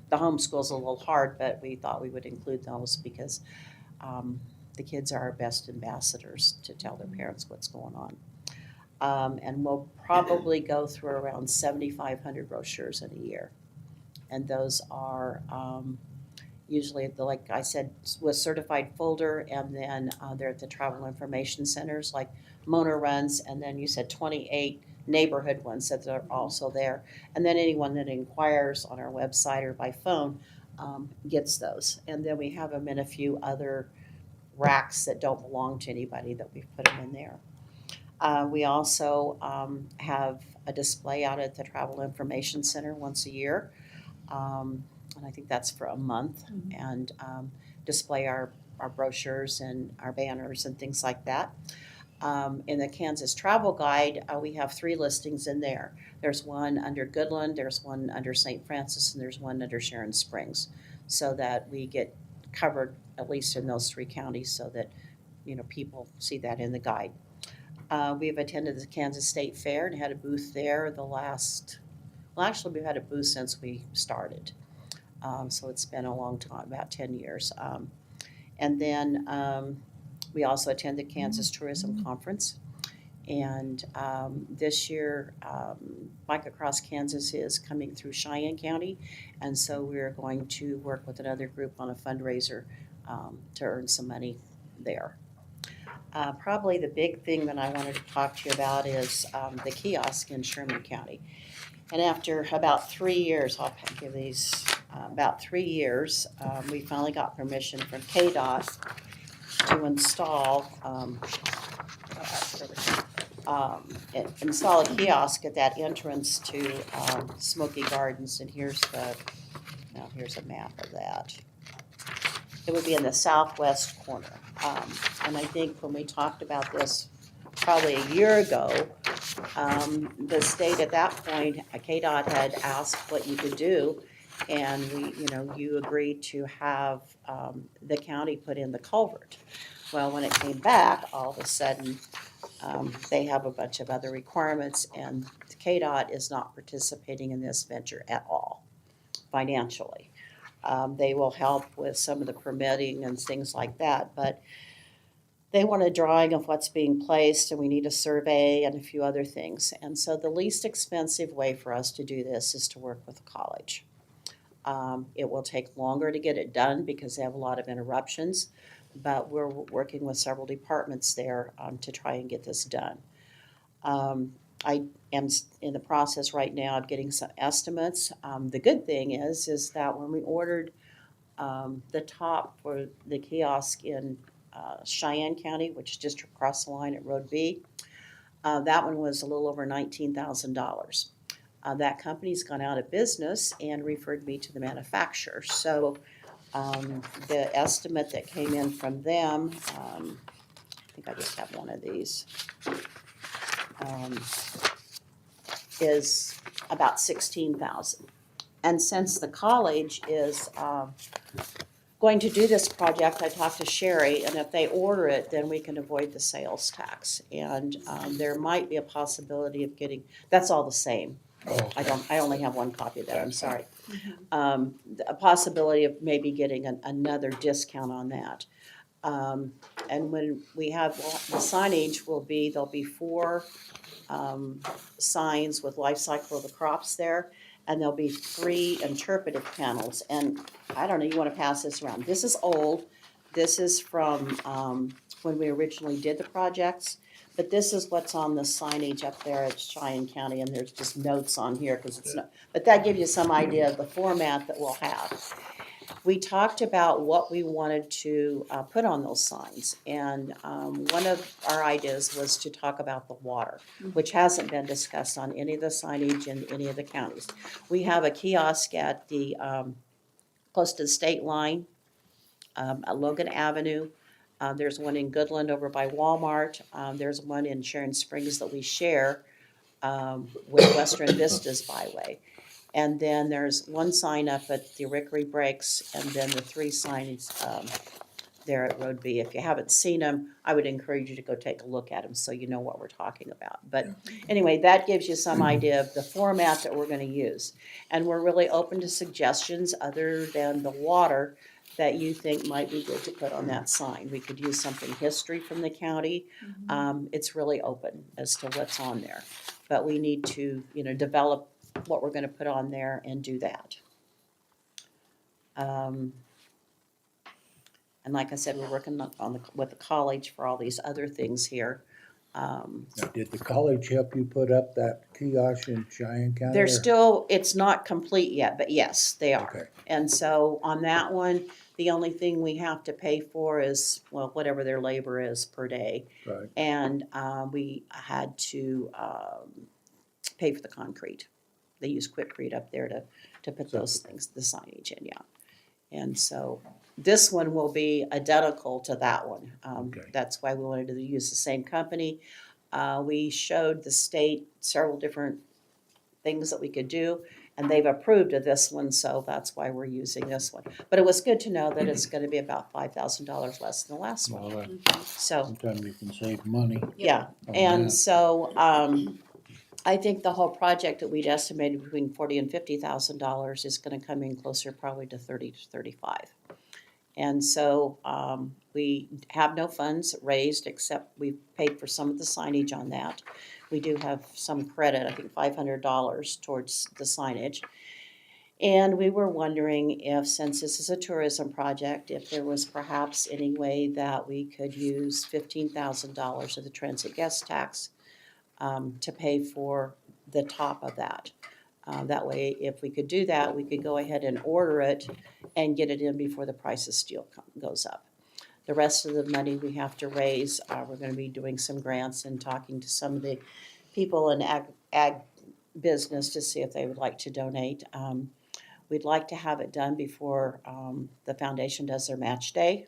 Speaker 11: the home school's a little hard, but we thought we would include those because the kids are our best ambassadors to tell their parents what's going on. And we'll probably go through around 7,500 brochures in a year. And those are usually, like I said, with certified folder, and then they're at the travel information centers like Mona runs, and then you said 28 neighborhood ones that are also there. And then anyone that inquires on our website or by phone gets those. And then we have them in a few other racks that don't belong to anybody that we've put them in there. We also have a display out at the Travel Information Center once a year, and I think that's for a month, and display our brochures and our banners and things like that. In the Kansas Travel Guide, we have 3 listings in there. There's one under Goodland, there's one under St. Francis, and there's one under Sharon Springs, so that we get covered at least in those 3 counties, so that people see that in the guide. We've attended the Kansas State Fair and had a booth there actually we've had a booth since we started. So it's been a long time, about 10 years. And then we also attend the Kansas Tourism Conference. And this year, Bike Across Kansas is coming through Cheyenne County. And so we're going to work with another group on a fundraiser to earn some money there. Probably the big thing that I wanted to talk to you about is the kiosk in Sherman County. And after about 3 years, I'll give these about 3 years, we finally got permission from KDOT to install install a kiosk at that entrance to Smoky Gardens. And here's a map of that. It would be in the southwest corner. And I think when we talked about this probably a year ago, the state at that point, KDOT had asked what you could do. And you agreed to have the county put in the culvert. Well, when it came back, all of a sudden, they have a bunch of other requirements, and KDOT is not participating in this venture at all financially. They will help with some of the permitting and things like that, but they want a drawing of what's being placed, and we need a survey and a few other things. And so the least expensive way for us to do this is to work with the college. It will take longer to get it done because they have a lot of interruptions, but we're working with several departments there to try and get this done. I am in the process right now of getting some estimates. The good thing is that when we ordered the top for the kiosk in Cheyenne County, which is just across the line at Road B, that one was a little over $19,000. That company's gone out of business and referred me to the manufacturer. So the estimate that came in from them, I think I just have one of these, is about $16,000. And since the college is going to do this project, I talked to Sherry, and if they order it, then we can avoid the sales tax. And there might be a possibility of getting, that's all the same. I only have one copy of that, I'm sorry. A possibility of maybe getting another discount on that. And when we have, the signage there'll be 4 signs with life cycle of the crops there, and there'll be 3 interpretive panels. And I don't know, you want to pass this around. This is old. This is from when we originally did the projects. But this is what's on the signage up there at Cheyenne County, and there's just notes on here because it's not, but that gives you some idea of the format that we'll have. We talked about what we wanted to put on those signs, and one of our ideas was to talk about the water, which hasn't been discussed on any of the signage in any of the counties. We have a kiosk at the close to the state line, at Logan Avenue. There's one in Goodland over by Walmart. There's one in Sharon Springs that we share with Western Vistas Byway. And then there's one sign up at the Rickery Breaks, and then the 3 signs there at Road B. If you haven't seen them, I would encourage you to go take a look at them so you know what we're talking about. But anyway, that gives you some idea of the format that we're going to use. And we're really open to suggestions other than the water that you think might be good to put on that sign. We could use something history from the county. It's really open as to what's on there. But we need to, develop what we're going to put on there and do that. And like I said, we're working with the college for all these other things here.
Speaker 1: Now, did the college help you put up that kiosk in Cheyenne County?
Speaker 11: They're still, it's not complete yet, but yes, they are.
Speaker 1: Okay.
Speaker 11: And so on that one, the only thing we have to pay for is, well, whatever their labor is per day.
Speaker 1: Right.
Speaker 11: And we had to pay for the concrete. They use Quikrete up there to put those things, the signage in, yeah. And so this one will be identical to that one.
Speaker 1: Okay.
Speaker 11: That's why we wanted to use the same company. We showed the state several different things that we could do, and they've approved of this one, so that's why we're using this one. But it was good to know that it's going to be about $5,000 less than the last one.
Speaker 1: Well,
Speaker 11: So
Speaker 1: sometimes you can save money.
Speaker 11: yeah,
Speaker 1: on
Speaker 11: and
Speaker 1: that.
Speaker 11: so I think the whole project that we'd estimated between $40,000 and $50,000 is going to come in closer probably to 30 to 35. And so we have no funds raised except we've paid for some of the signage on that. We do have some credit, I think $500 towards the signage. And we were wondering if, since this is a tourism project, if there was perhaps any way that we could use $15,000 of the transit guest tax to pay for the top of that. That way, if we could do that, we could go ahead and order it and get it in before the price of steel goes up. The rest of the money we have to raise, we're going to be doing some grants and talking to some of the people in ag business to see if they would like to donate. We'd like to have it done before the foundation does their match day.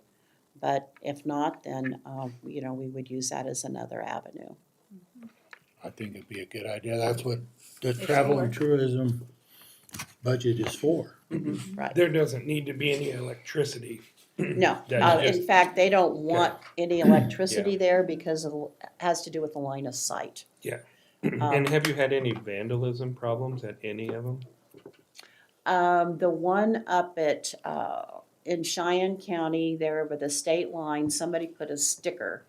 Speaker 11: But if not, then, we would use that as another avenue.
Speaker 1: I think it'd be a good idea. That's what the travel and tourism budget is for.
Speaker 11: Right.
Speaker 3: There doesn't need to be any electricity.
Speaker 11: No,
Speaker 3: That you
Speaker 11: in
Speaker 3: just-
Speaker 11: fact, they don't want any electricity there because it has to do with the line of sight.
Speaker 3: And have you had any vandalism problems at any of them?
Speaker 11: The one up at, in Cheyenne County, there by the state line, somebody put a sticker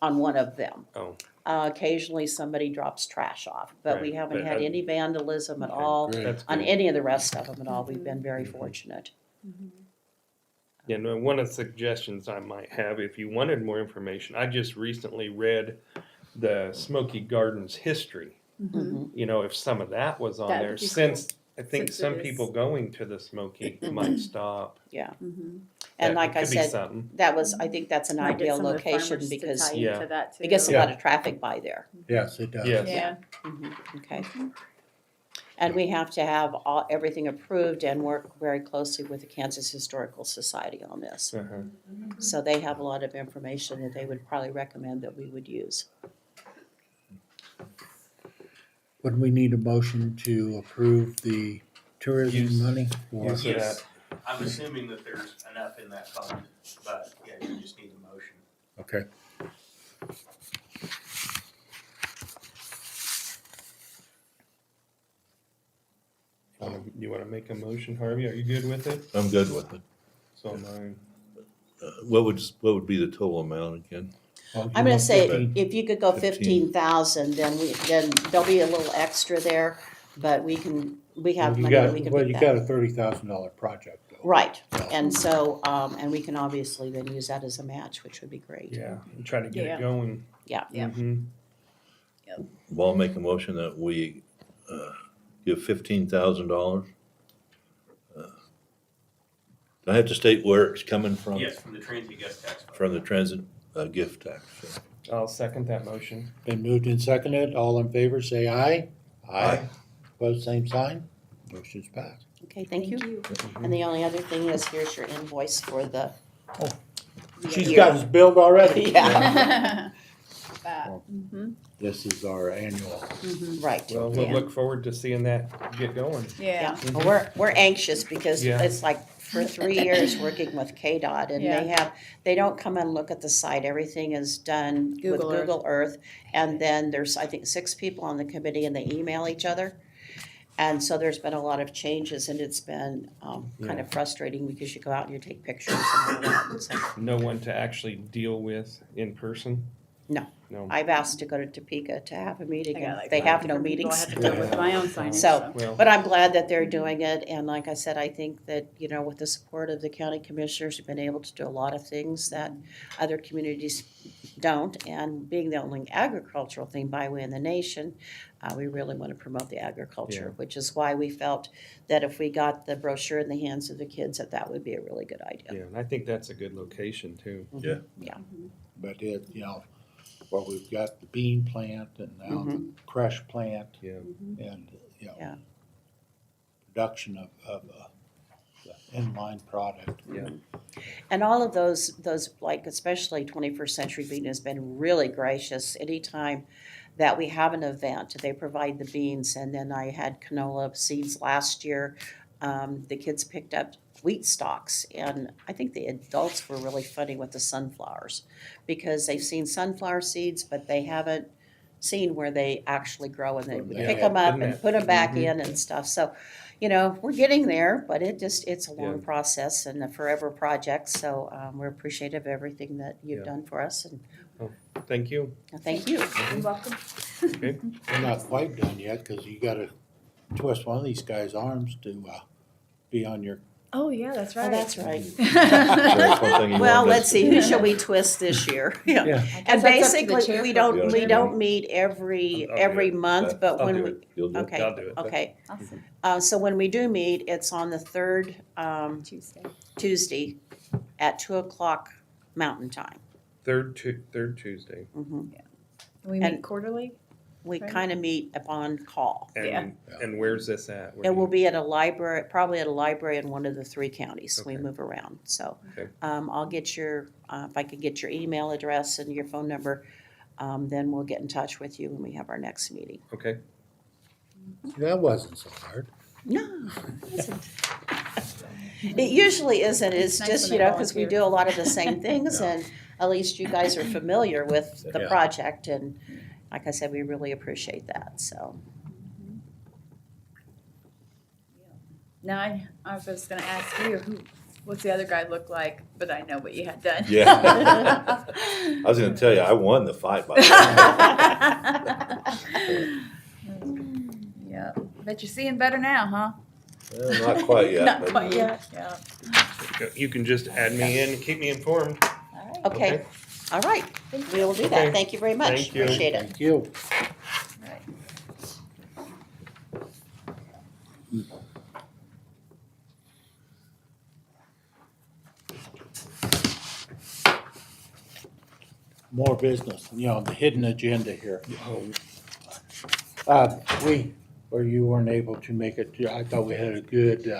Speaker 11: on one of them.
Speaker 3: Oh.
Speaker 11: Occasionally, somebody drops trash off, but we
Speaker 3: Right,
Speaker 11: haven't
Speaker 3: but
Speaker 11: had any vandalism at
Speaker 3: Okay,
Speaker 11: all
Speaker 1: Great.
Speaker 3: That's
Speaker 11: on
Speaker 3: good.
Speaker 11: any of the rest of them at all. We've been very fortunate.
Speaker 3: Yeah, no, one of the suggestions I might have, if you wanted more information, I just recently read the Smoky Gardens history.
Speaker 11: Mhm.
Speaker 3: You know, if some of that was on
Speaker 8: That
Speaker 3: there,
Speaker 8: would be
Speaker 3: since I think
Speaker 8: Since it
Speaker 3: some
Speaker 8: is.
Speaker 3: people going to the Smoky might stop.
Speaker 11: Yeah.
Speaker 8: Mhm.
Speaker 11: And
Speaker 3: That
Speaker 11: like I
Speaker 3: could be
Speaker 11: said,
Speaker 3: something.
Speaker 11: that was, I think that's an
Speaker 8: Might get
Speaker 11: ideal
Speaker 8: some of the
Speaker 11: location
Speaker 8: farmers to
Speaker 11: because
Speaker 8: tie
Speaker 3: Yeah.
Speaker 8: into that too.
Speaker 11: it gets a
Speaker 3: Yeah.
Speaker 11: lot of traffic by there.
Speaker 1: Yes, it does.
Speaker 3: Yes.
Speaker 8: Yeah.
Speaker 11: Okay. And we have to have everything approved and work very closely with the Kansas Historical Society on this.
Speaker 3: Uh-huh.
Speaker 11: So they have a lot of information that they would probably recommend that we would use.
Speaker 1: Would we need a motion to approve the tourism
Speaker 3: Use-
Speaker 1: money for?
Speaker 3: use- So
Speaker 5: Yes, I'm assuming that there's enough in that fund, but yeah, you just need a motion.
Speaker 1: Okay.
Speaker 3: You wanna make a motion, Harvey? Are you good with it?
Speaker 2: I'm good with it.
Speaker 3: So am I.
Speaker 2: What would be the total amount again?
Speaker 1: Oh,
Speaker 11: I'm gonna say,
Speaker 1: 15.
Speaker 11: if you could go
Speaker 2: 15.
Speaker 11: 15,000, then there'll be a little extra there, but we have
Speaker 1: You
Speaker 11: money that
Speaker 1: got,
Speaker 11: we can
Speaker 1: well,
Speaker 11: put
Speaker 1: you
Speaker 11: that.
Speaker 1: got a $30,000 project though.
Speaker 11: Right, and so, and we can obviously then use that as a match, which would be great.
Speaker 3: Yeah, and try to get
Speaker 8: Yeah.
Speaker 3: it going.
Speaker 11: Yeah.
Speaker 8: Yeah.
Speaker 3: Mhm.
Speaker 2: Well, I'll make a motion that we give $15,000. Do I have to state where it's coming from?
Speaker 5: Yes, from the transient guest tax fund.
Speaker 2: From the transit gift tax. So,
Speaker 3: I'll second that motion.
Speaker 1: Been moved and seconded. All in favor, say aye.
Speaker 2: Aye.
Speaker 1: Opposed, same sign. Motion's passed.
Speaker 11: Okay, thank you. And the only other thing is, here's your invoice for the.
Speaker 1: She's got us billed already.
Speaker 11: Yeah,
Speaker 1: This is our annual.
Speaker 11: right.
Speaker 3: Well, we'll
Speaker 8: Yeah.
Speaker 3: look forward to seeing that get going.
Speaker 8: Yeah.
Speaker 11: Yeah, well, we're anxious because
Speaker 3: Yeah.
Speaker 11: it's like for 3 years working with KDOT and they don't come and look at the site. Everything is done with
Speaker 8: Google Earth.
Speaker 11: Google Earth. And then there's, I think, 6 people on the committee and they email each other. And so there's been a lot of changes and it's been kind of frustrating because you go out and you take pictures and all that. And so
Speaker 3: No one to actually deal with in person?
Speaker 11: No.
Speaker 3: No.
Speaker 11: I've asked to go to Topeka to have a meeting
Speaker 8: I got
Speaker 11: and
Speaker 8: like
Speaker 11: they
Speaker 8: 5
Speaker 11: have no
Speaker 8: different people
Speaker 11: meetings.
Speaker 8: I have to deal with my own signage.
Speaker 11: So,
Speaker 3: Well,
Speaker 11: but I'm glad that they're doing it, and like I said, I think that, with the support of the county commissioners, we've been able to do a lot of things that other communities don't, and being the only agricultural thing byway in the nation, we really want to promote the agriculture, which is why we felt that if we got the brochure in the hands of the kids, that would be a really good idea.
Speaker 3: yeah, and I think that's a good location too.
Speaker 2: Yeah.
Speaker 11: Yeah,
Speaker 1: But well, we've got the bean plant and now the crush plant
Speaker 3: Yeah.
Speaker 1: and,
Speaker 11: Yeah.
Speaker 1: production of the inline product.
Speaker 3: Yeah.
Speaker 11: and all of those, like especially 21st Century Bean has been really gracious. Anytime that we have an event, they provide the beans, and then I had canola seeds last year. The kids picked up wheat stalks, and I think the adults were really funny with the sunflowers because they've seen sunflower seeds, but they haven't seen where they actually grow, and they would
Speaker 1: Yeah.
Speaker 11: pick them up
Speaker 3: Isn't
Speaker 11: and
Speaker 3: it?
Speaker 11: put them back
Speaker 3: Mhm.
Speaker 11: in and stuff. So, we're getting there, but it's a long
Speaker 3: Yeah.
Speaker 11: process and a forever project. So we're appreciative of everything that you've
Speaker 3: Yeah.
Speaker 11: done for us, and
Speaker 3: Thank you.
Speaker 11: thank you.
Speaker 8: You're welcome.
Speaker 3: Okay.
Speaker 1: We're not quite done yet, cause you gotta twist one of these guys' arms to, be on your,
Speaker 8: Oh, yeah, that's
Speaker 11: Oh,
Speaker 8: right.
Speaker 11: that's right.
Speaker 2: So that's one thing you
Speaker 11: Well,
Speaker 2: want
Speaker 11: let's
Speaker 2: us-
Speaker 11: see, who shall we twist this year?
Speaker 1: yeah.
Speaker 11: And
Speaker 8: that's up to the
Speaker 11: basically, we don't,
Speaker 2: chairperson.
Speaker 11: we don't meet every
Speaker 3: I'll do it.
Speaker 11: month, but
Speaker 3: I'll
Speaker 11: when
Speaker 3: do
Speaker 11: we,
Speaker 3: it.
Speaker 2: You'll do it.
Speaker 11: okay,
Speaker 3: I'll do it.
Speaker 11: okay.
Speaker 8: Awesome.
Speaker 11: So when we do meet, it's on the third,
Speaker 8: Tuesday.
Speaker 11: Tuesday at 2:00 Mountain Time.
Speaker 3: Third Tuesday.
Speaker 11: Mhm.
Speaker 8: We
Speaker 11: And-
Speaker 8: meet quarterly?
Speaker 11: We
Speaker 9: Okay.
Speaker 11: kind of meet upon call.
Speaker 3: And, and where's this at? Where
Speaker 11: It
Speaker 3: do
Speaker 11: will
Speaker 3: you-
Speaker 11: be at a library, probably at a library in one of the 3 counties. We
Speaker 3: Okay.
Speaker 11: move around, so.
Speaker 3: Okay.
Speaker 11: I'll get your, if I could get your email address and your phone number, then we'll get in touch with you when we have our next meeting.
Speaker 3: Okay.
Speaker 1: That wasn't so hard.
Speaker 11: No, it isn't. It usually isn't. It's
Speaker 12: Nice
Speaker 11: just,
Speaker 12: when
Speaker 11: you
Speaker 12: they
Speaker 11: know, because we
Speaker 12: volunteer.
Speaker 11: do a lot of the same things and at least you guys are familiar with the
Speaker 2: Yeah.
Speaker 11: project and like I said, we really appreciate that, so.
Speaker 12: Now, I was gonna ask you, what's the other guy look like, but I know what you had done.
Speaker 2: Yeah. I was gonna tell you, I won the fight by
Speaker 12: Yeah, bet you're seeing better now, huh?
Speaker 2: well, not quite yet.
Speaker 12: Not
Speaker 2: but-
Speaker 12: quite yet, yeah.
Speaker 3: You can just add me in and keep me informed.
Speaker 11: Okay, all right, we will do
Speaker 3: Okay.
Speaker 11: that. Thank you very much.
Speaker 3: Thank you.
Speaker 11: Appreciate it.
Speaker 1: Thank you.
Speaker 12: Right.
Speaker 1: More business, the hidden agenda here. You weren't able to make it, I thought we had a good,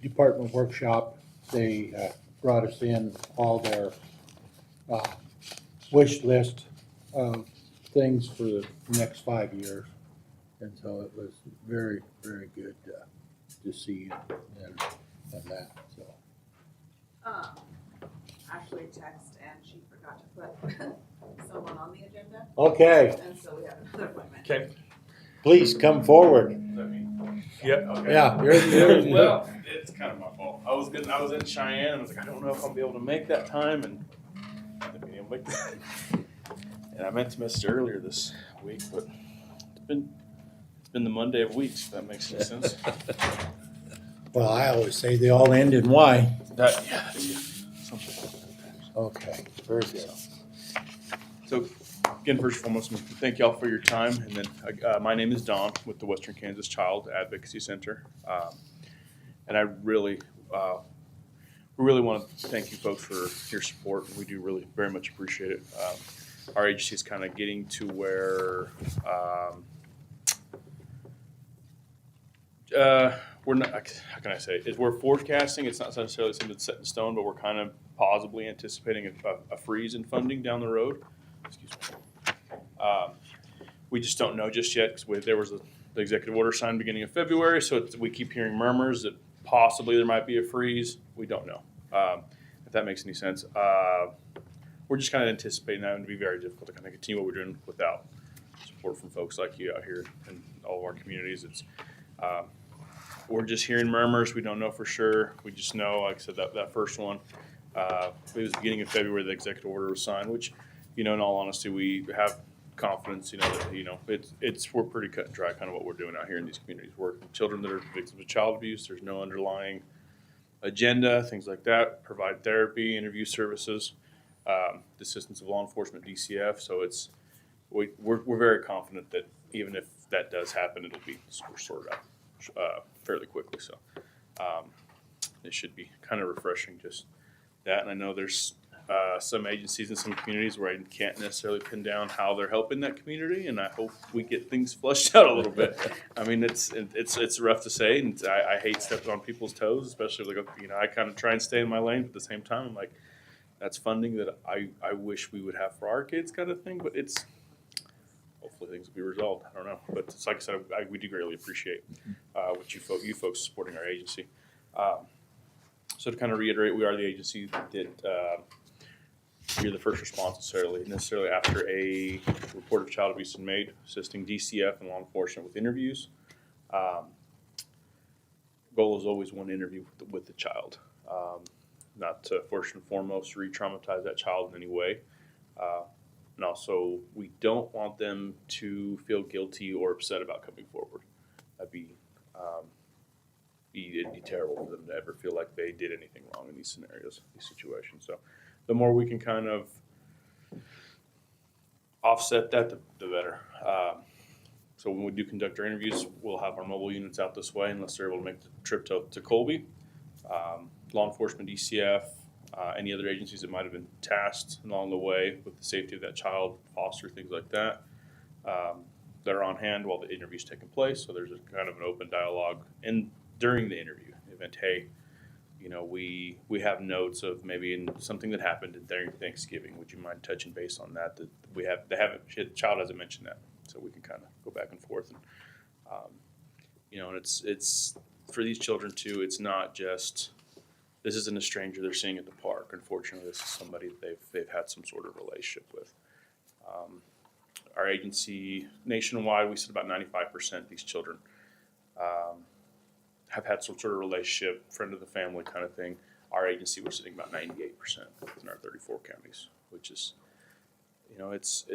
Speaker 1: department workshop. They, brought us in all their, wish list of things for the next 5 years. And so it was very, very good, to see and that, so.
Speaker 4: Ashley texted and she forgot to put someone on the agenda,
Speaker 1: Okay,
Speaker 4: and so we have another appointment.
Speaker 3: Okay.
Speaker 1: please come forward.
Speaker 3: Yep.
Speaker 1: Yeah, you're.
Speaker 13: Well, it's kind of my fault. I was in Cheyenne and I was like, I don't know if I'll be able to make that time and I didn't be able to make that. And I meant to message earlier this week, but it's been the Monday of weeks, if that makes any sense.
Speaker 1: Well, I always say they all end in Y.
Speaker 13: That, yeah, that's it. Something like that.
Speaker 1: Okay, very good.
Speaker 13: So, again, first and foremost, thank y'all for your time. And then, my name is Don with the Western Kansas Child Advocacy Center. And I really want to thank you folks for your support. We do really very much appreciate it. Our agency is kind of getting to where we're not, how can I say it? We're forecasting. It's not necessarily something that's set in stone, but we're kind of possibly anticipating a freeze in funding down the road. Excuse me. We just don't know just yet because there was the executive order signed beginning of February, so we keep hearing murmurs that possibly there might be a freeze. We don't know, if that makes any sense. We're just kind of anticipating that to be very difficult to kind of continue what we're doing without support from folks like you out here in all of our communities. It's we're just hearing murmurs. We don't know for sure. We just know, like I said, that first one, it was beginning of February the executive order was signed, which, in all honesty, we have confidence, that, we're pretty cut and dry kind of what we're doing out here in these communities. Working with children that are victims of child abuse. There's no underlying agenda, things like that. Provide therapy, interview services, the assistance of law enforcement, DCF. So we're very confident that even if that does happen, it'll be sorted out fairly quickly. So it should be kind of refreshing, just that. And I know there's some agencies in some communities where I can't necessarily pin down how they're helping that community, and I hope we get things flushed out a little bit. I mean, it's rough to say, and I hate stepping on people's toes, especially I kind of try and stay in my lane, but at the same time, I'm like, that's funding that I wish we would have for our kids, kind of thing. But hopefully things will be resolved. I don't know, but it's like I said, we do greatly appreciate what you folks supporting our agency. So to kind of reiterate, we are the agency that you're the first response necessarily after a report of child abuse is made, assisting DCF and law enforcement with interviews. Goal is always one interview with the child, not to first and foremost re-traumatize that child in any way. And also, we don't want them to feel guilty or upset about coming forward. That'd it'd be terrible for them to ever feel like they did anything wrong in these scenarios, these situations. So the more we can kind of offset that, the better. So when we do conduct our interviews, we'll have our mobile units out this way unless they're able to make the trip to Colby. Law enforcement, DCF, any other agencies that might have been tasked along the way with the safety of that child, foster, things like that. that are on hand while the interview's taking place. So there's a kind of an open dialogue during the interview event. Hey, you know, we have notes of maybe in something that happened during Thanksgiving. Would you mind touching base on that? That the child hasn't mentioned that, so we can kind of go back and forth. And you know, and it's for these children too. It's not just this isn't a stranger they're seeing at the park. Unfortunately, this is somebody that they've had some sort of relationship with. Our agency nationwide, we said about 95% of these children have had some sort of relationship, friend of the family kind of thing. Our agency, we're sitting about 98% in our 34 counties, which is, you know, it's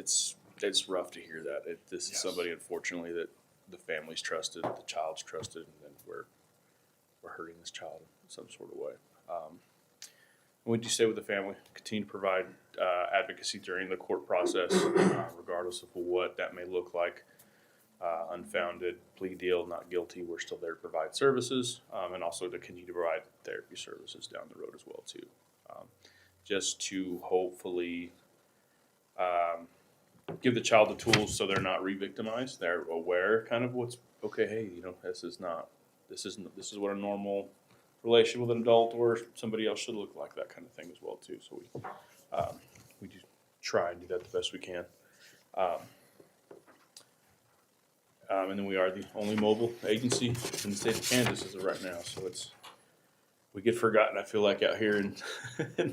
Speaker 13: rough to hear that. This is somebody, unfortunately, that the family's trusted, the child's trusted, and then we're hurting this child in some sort of way. What do you say with the family? Continue to provide advocacy during the court process, regardless of what that may look like. Unfounded plea deal, not guilty. We're still there to provide services, and also to continue to provide therapy services down the road as well too. Just to hopefully give the child the tools so they're not re-victimized. They're aware kind of what's okay. Hey, you know, this is what a normal relationship with an adult or somebody else should look like, that kind of thing as well too. So we do try and do that the best we can. And then we are the only mobile agency in the state of Kansas as of right now. So we get forgotten, I feel like, out here in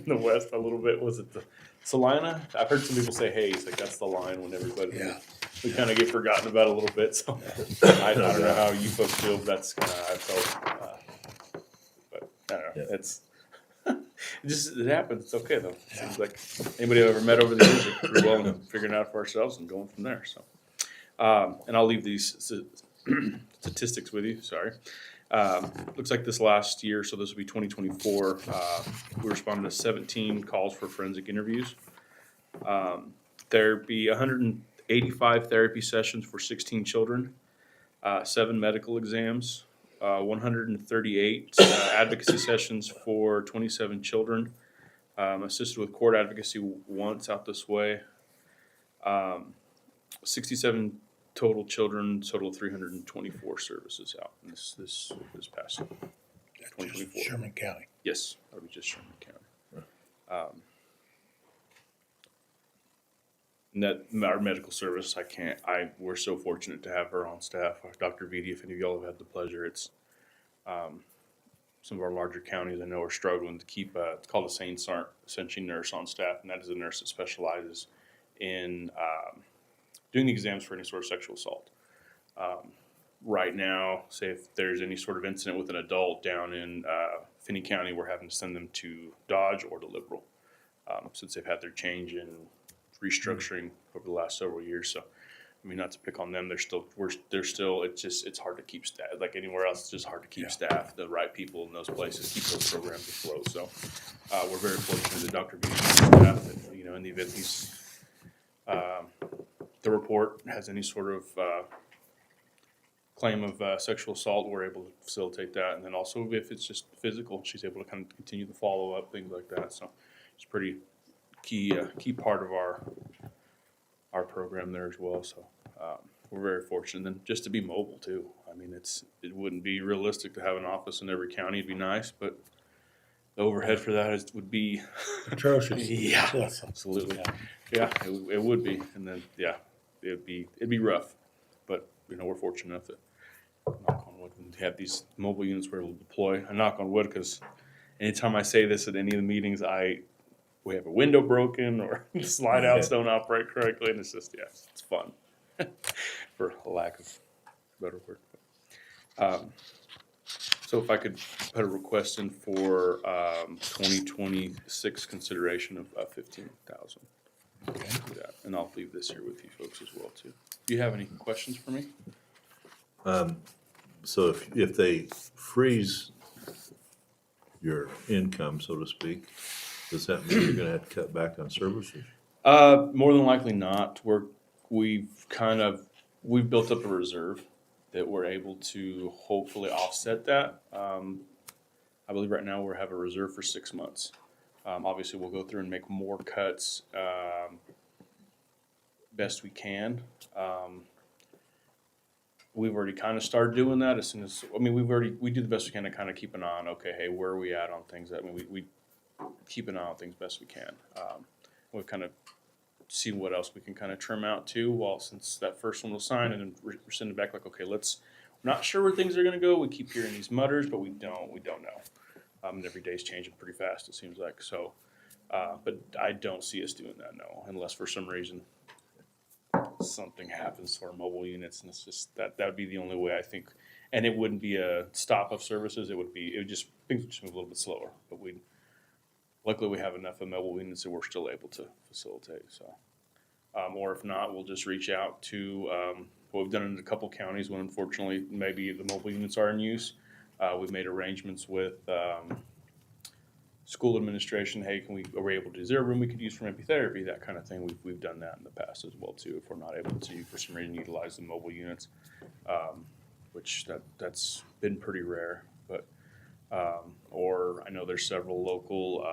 Speaker 13: the West a little bit. Was it the Salina? I've heard some people say Hayes, like that's the line when everybody, we kind of get forgotten about a little bit. So I don't know how you folks feel, but that's kind of how I felt. But I don't know. Yeah. It happens. It's okay though. It seems like anybody I've ever met over the years are pretty well figuring it out for ourselves and going from there. So. And I'll leave these statistics with you, sorry. Looks like this last year, so this will be 2024, we responded to 17 calls for forensic interviews. There'd be 185 therapy sessions for 16 children, 7 medical exams, 138 advocacy sessions for 27 children, assisted with court advocacy once out this way. 67 total children, total 324 services out in this past 2024.
Speaker 1: Sherman County.
Speaker 13: Yes, that would be just Sherman County. And that our medical service, we're so fortunate to have her on staff. Dr. Vitti, if any of y'all have had the pleasure, it's some of our larger counties I know are struggling to keep it's called a Ascension nurse on staff, and that is a nurse that specializes in doing the exams for any sort of sexual assault. Right now, say if there's any sort of incident with an adult down in Finney County, we're having to send them to Dodge or to Liberal, since they've had their change in restructuring over the last several years. So, I mean, not to pick on them, it's hard to keep staff. Like anywhere else, it's just hard to keep staff, the right people in those places, keep those programs afloat. So, we're very fortunate that Dr. B staff, that, you know, in the event the report has any sort of claim of sexual assault, we're able to facilitate that. And then also if it's just physical, she's able to kind of continue the follow-up, things like that. So it's pretty key part of our program there as well. So we're very fortunate. And then just to be mobile too. I mean, it wouldn't be realistic to have an office in every county. It'd be nice, but the overhead for that would be
Speaker 1: atrocious.
Speaker 13: Yeah, absolutely. Yeah, it would be. And then, it'd be rough, but you know, we're fortunate enough to knock on wood and have these mobile units we're able to deploy. I knock on wood because anytime I say this at any of the meetings, we have a window broken or slide outs don't operate correctly, and it's just it's fun for a lack of better word. So if I could put a request in for 2026 consideration of $15,000. Okay. And I'll leave this here with you folks as well too. Do you have any questions for me?
Speaker 2: So if they freeze your income, so to speak, does that mean you're gonna have to cut back on services?
Speaker 13: More than likely not. We've built up a reserve that we're able to hopefully offset that. I believe right now we have a reserve for 6 months. Obviously, we'll go through and make more cuts best we can. We've already kind of started doing that as soon as, I mean, we do the best we can to kind of keep an eye on, okay, hey, where are we at on things? I mean, we keep an eye on things best we can. We've kind of seen what else we can kind of trim out too, while since that first one was signed, and then we're sending back like, okay, we're not sure where things are gonna go. We keep hearing these mutters, but we don't know. And every day's changing pretty fast, it seems like, so, but I don't see us doing that, no, unless for some reason something happens to our mobile units, and it's just that would be the only way I think, and it wouldn't be a stop of services. Things would just move a little bit slower. But luckily we have enough of mobile units that we're still able to facilitate. So, or if not, we'll just reach out to what we've done in a couple counties when unfortunately maybe the mobile units are in use. We've made arrangements with school administration. Hey, are we able to? Is there a room we could use for maybe therapy? That kind of thing. We've done that in the past as well too. If we're not able to, for some reason, utilize the mobile units, which that's been pretty rare. But or I know there's several local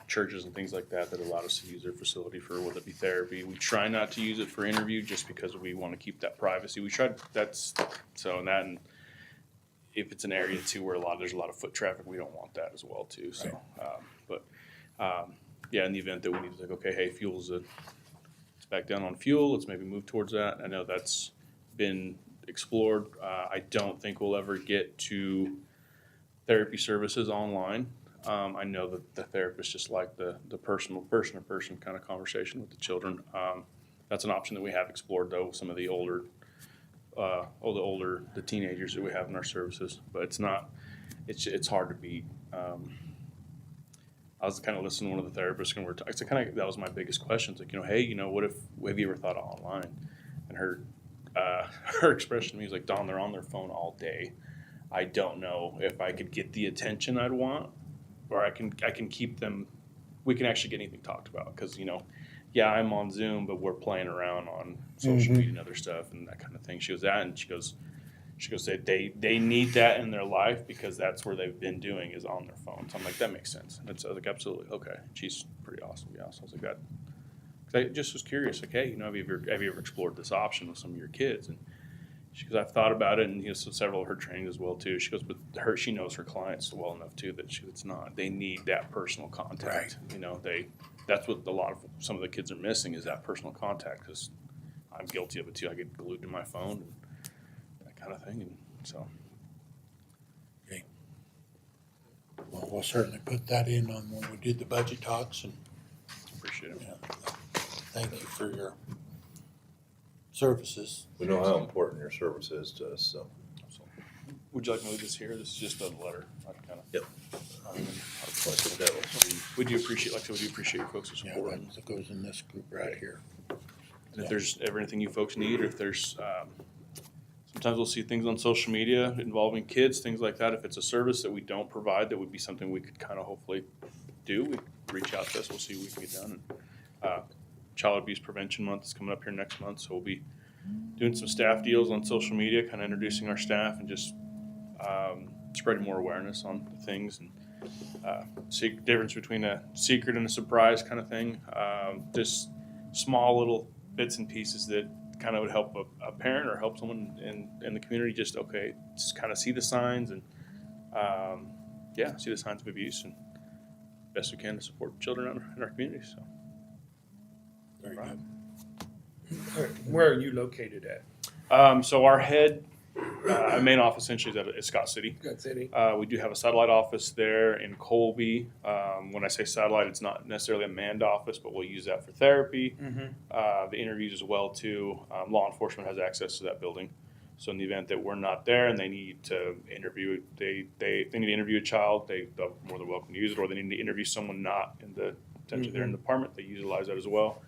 Speaker 13: churches and things like that allowed us to use their facility for whether it be therapy. We try not to use it for interview just because we want to keep that privacy. We tried and if it's an area too where there's a lot of foot traffic, we don't want that as well too. So, yeah, in the event that we need to like, okay, hey, it's back down on fuel. Let's maybe move towards that. I know that's been explored. I don't think we'll ever get to therapy services online. I know that the therapists just like the person-to-person kind of conversation with the children. That's an option that we have explored though with some of the older the teenagers that we have in our services, but it's hard to beat. I was kind of listening to one of the therapists and that was my biggest question. It's like, hey, have you ever thought of online? And her expression to me was like, Don, they're on their phone all day. I don't know if I could get the attention I'd want, or I can keep them. We can actually get anything talked about because yeah, I'm on Zoom, but we're playing around on social media and other stuff and that kind of thing. She goes they need that in their life because that's where they've been doing is on their phone. So I'm like, that makes sense. And I was like, absolutely, okay. She's pretty awesome. Yeah, so I was like that. Cause I just was curious, like, hey, have you ever explored this option with some of your kids? And she goes, I've thought about it, and so several of her trainings as well too. She goes, but she knows her clients well enough too that it's not. They need that personal contact. Right. That's what some of the kids are missing is that personal contact. Because I'm guilty of it too. I get glued to my phone and that kind of thing, and so.
Speaker 1: Okay. Well, we'll certainly put that in on when we did the budget talks, and
Speaker 13: Appreciate it.
Speaker 1: thank you for your services.
Speaker 2: We know how important your service is to us, so.
Speaker 13: Would you like to leave this here? This is just a letter.
Speaker 2: Yep.
Speaker 13: We do appreciate, like I said, we do appreciate your folks'
Speaker 1: Yeah,
Speaker 13: support.
Speaker 1: that goes in this group right here.
Speaker 13: And if there's ever anything you folks need, or if there's, sometimes we'll see things on social media involving kids, things like that. If it's a service that we don't provide, that would be something we could kind of hopefully do. We reach out to us. We'll see what we can get done. And, Child Abuse Prevention Month is coming up here next month, so we'll be doing some staff deals on social media, kind of introducing our staff and just spreading more awareness on things and difference between a secret and a surprise kind of thing. Just small little bits and pieces that kind of would help a parent or help someone in the community just kind of see the signs and see the signs of abuse and best we can to support children in our community. So.
Speaker 1: Very good.
Speaker 3: Where are you located at?
Speaker 13: So our main office essentially is at Scott City.
Speaker 3: Scott City.
Speaker 13: We do have a satellite office there in Colby. When I say satellite, it's not necessarily a manned office, but we'll use that for therapy. The interviews as well too. Law enforcement has access to that building. So in the event that we're not there and they need to interview, they need to interview a child, they're more than welcome to use it, or they need to interview someone not in the potentially they're in the department, they utilize that as well.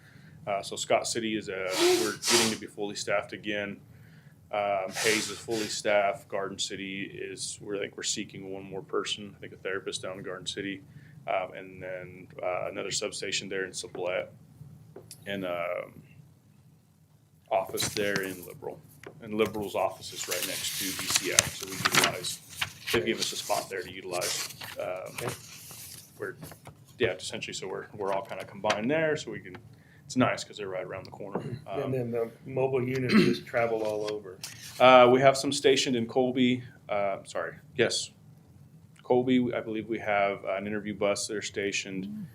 Speaker 13: So Scott City we're getting to be fully staffed again. Hayes is fully staffed. Garden City I think we're seeking one more person. I think a therapist down in Garden City, and then another substation there in Sublette, and office there in Liberal. And Liberal's office is right next to BCF, so we they give us a spot there to utilize. Where yeah, essentially, so we're all kind of combined there, so we can, it's nice because they're right around the corner.
Speaker 3: And then the mobile units just travel all over.
Speaker 13: We have some stationed in Colby, yes. Colby, I believe we have an interview bus that are stationed.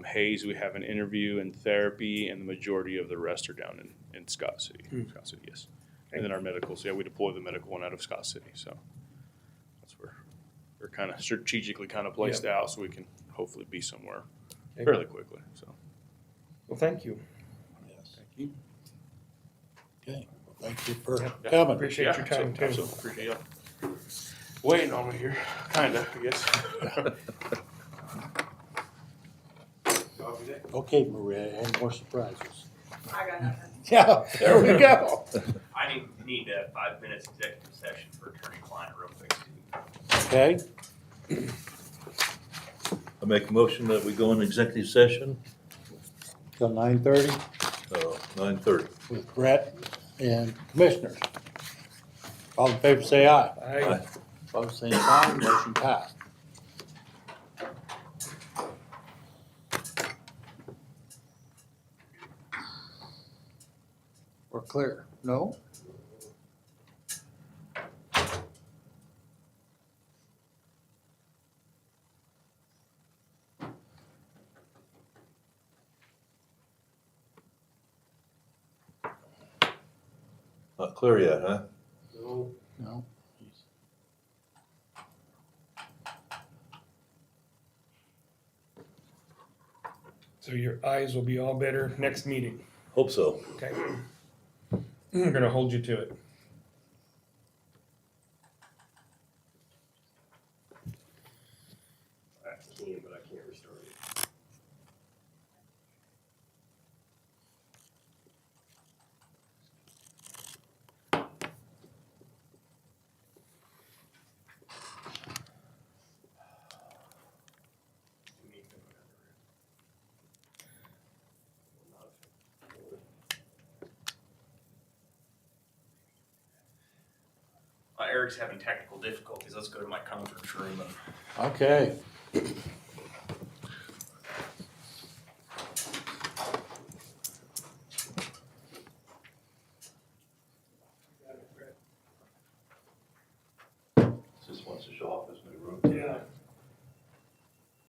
Speaker 13: Hayes, we have an interview and therapy, and the majority of the rest are down in Scott City. Scott City, yes. And then our medicals, yeah, we deploy the medical one out of Scott City, so that's where we're kind of strategically kind of placed out, so we can hopefully be somewhere fairly quickly, so.
Speaker 3: Well, thank you.
Speaker 1: Yes.
Speaker 13: Thank you.
Speaker 1: Okay, well, thank you for
Speaker 13: Yeah.
Speaker 1: coming.
Speaker 3: Appreciate your time too.
Speaker 13: Absolutely, appreciate y'all waiting on me here, kinda, I guess.
Speaker 1: Okay, Maria, any more surprises?
Speaker 8: I got nothing.
Speaker 1: Yeah, there we go.
Speaker 5: I need 5 minutes executive session for attorney-client real quick.
Speaker 1: Okay,
Speaker 2: I make a motion that we go in executive session,
Speaker 1: till 9:30
Speaker 2: 9:30.
Speaker 1: with Brett and commissioners. All in favor, say aye.
Speaker 3: Aye.
Speaker 1: Opposed, same sign, motion passed. We're clear, no?
Speaker 2: Not clear yet, huh?
Speaker 1: No.
Speaker 3: So your eyes will be all better next meeting.
Speaker 2: Hope so.
Speaker 3: Okay. I'm gonna hold you to it.
Speaker 7: I can, but I can't restart it.
Speaker 5: Eric's having technical difficulties. Let's go to my conference room and
Speaker 1: Okay.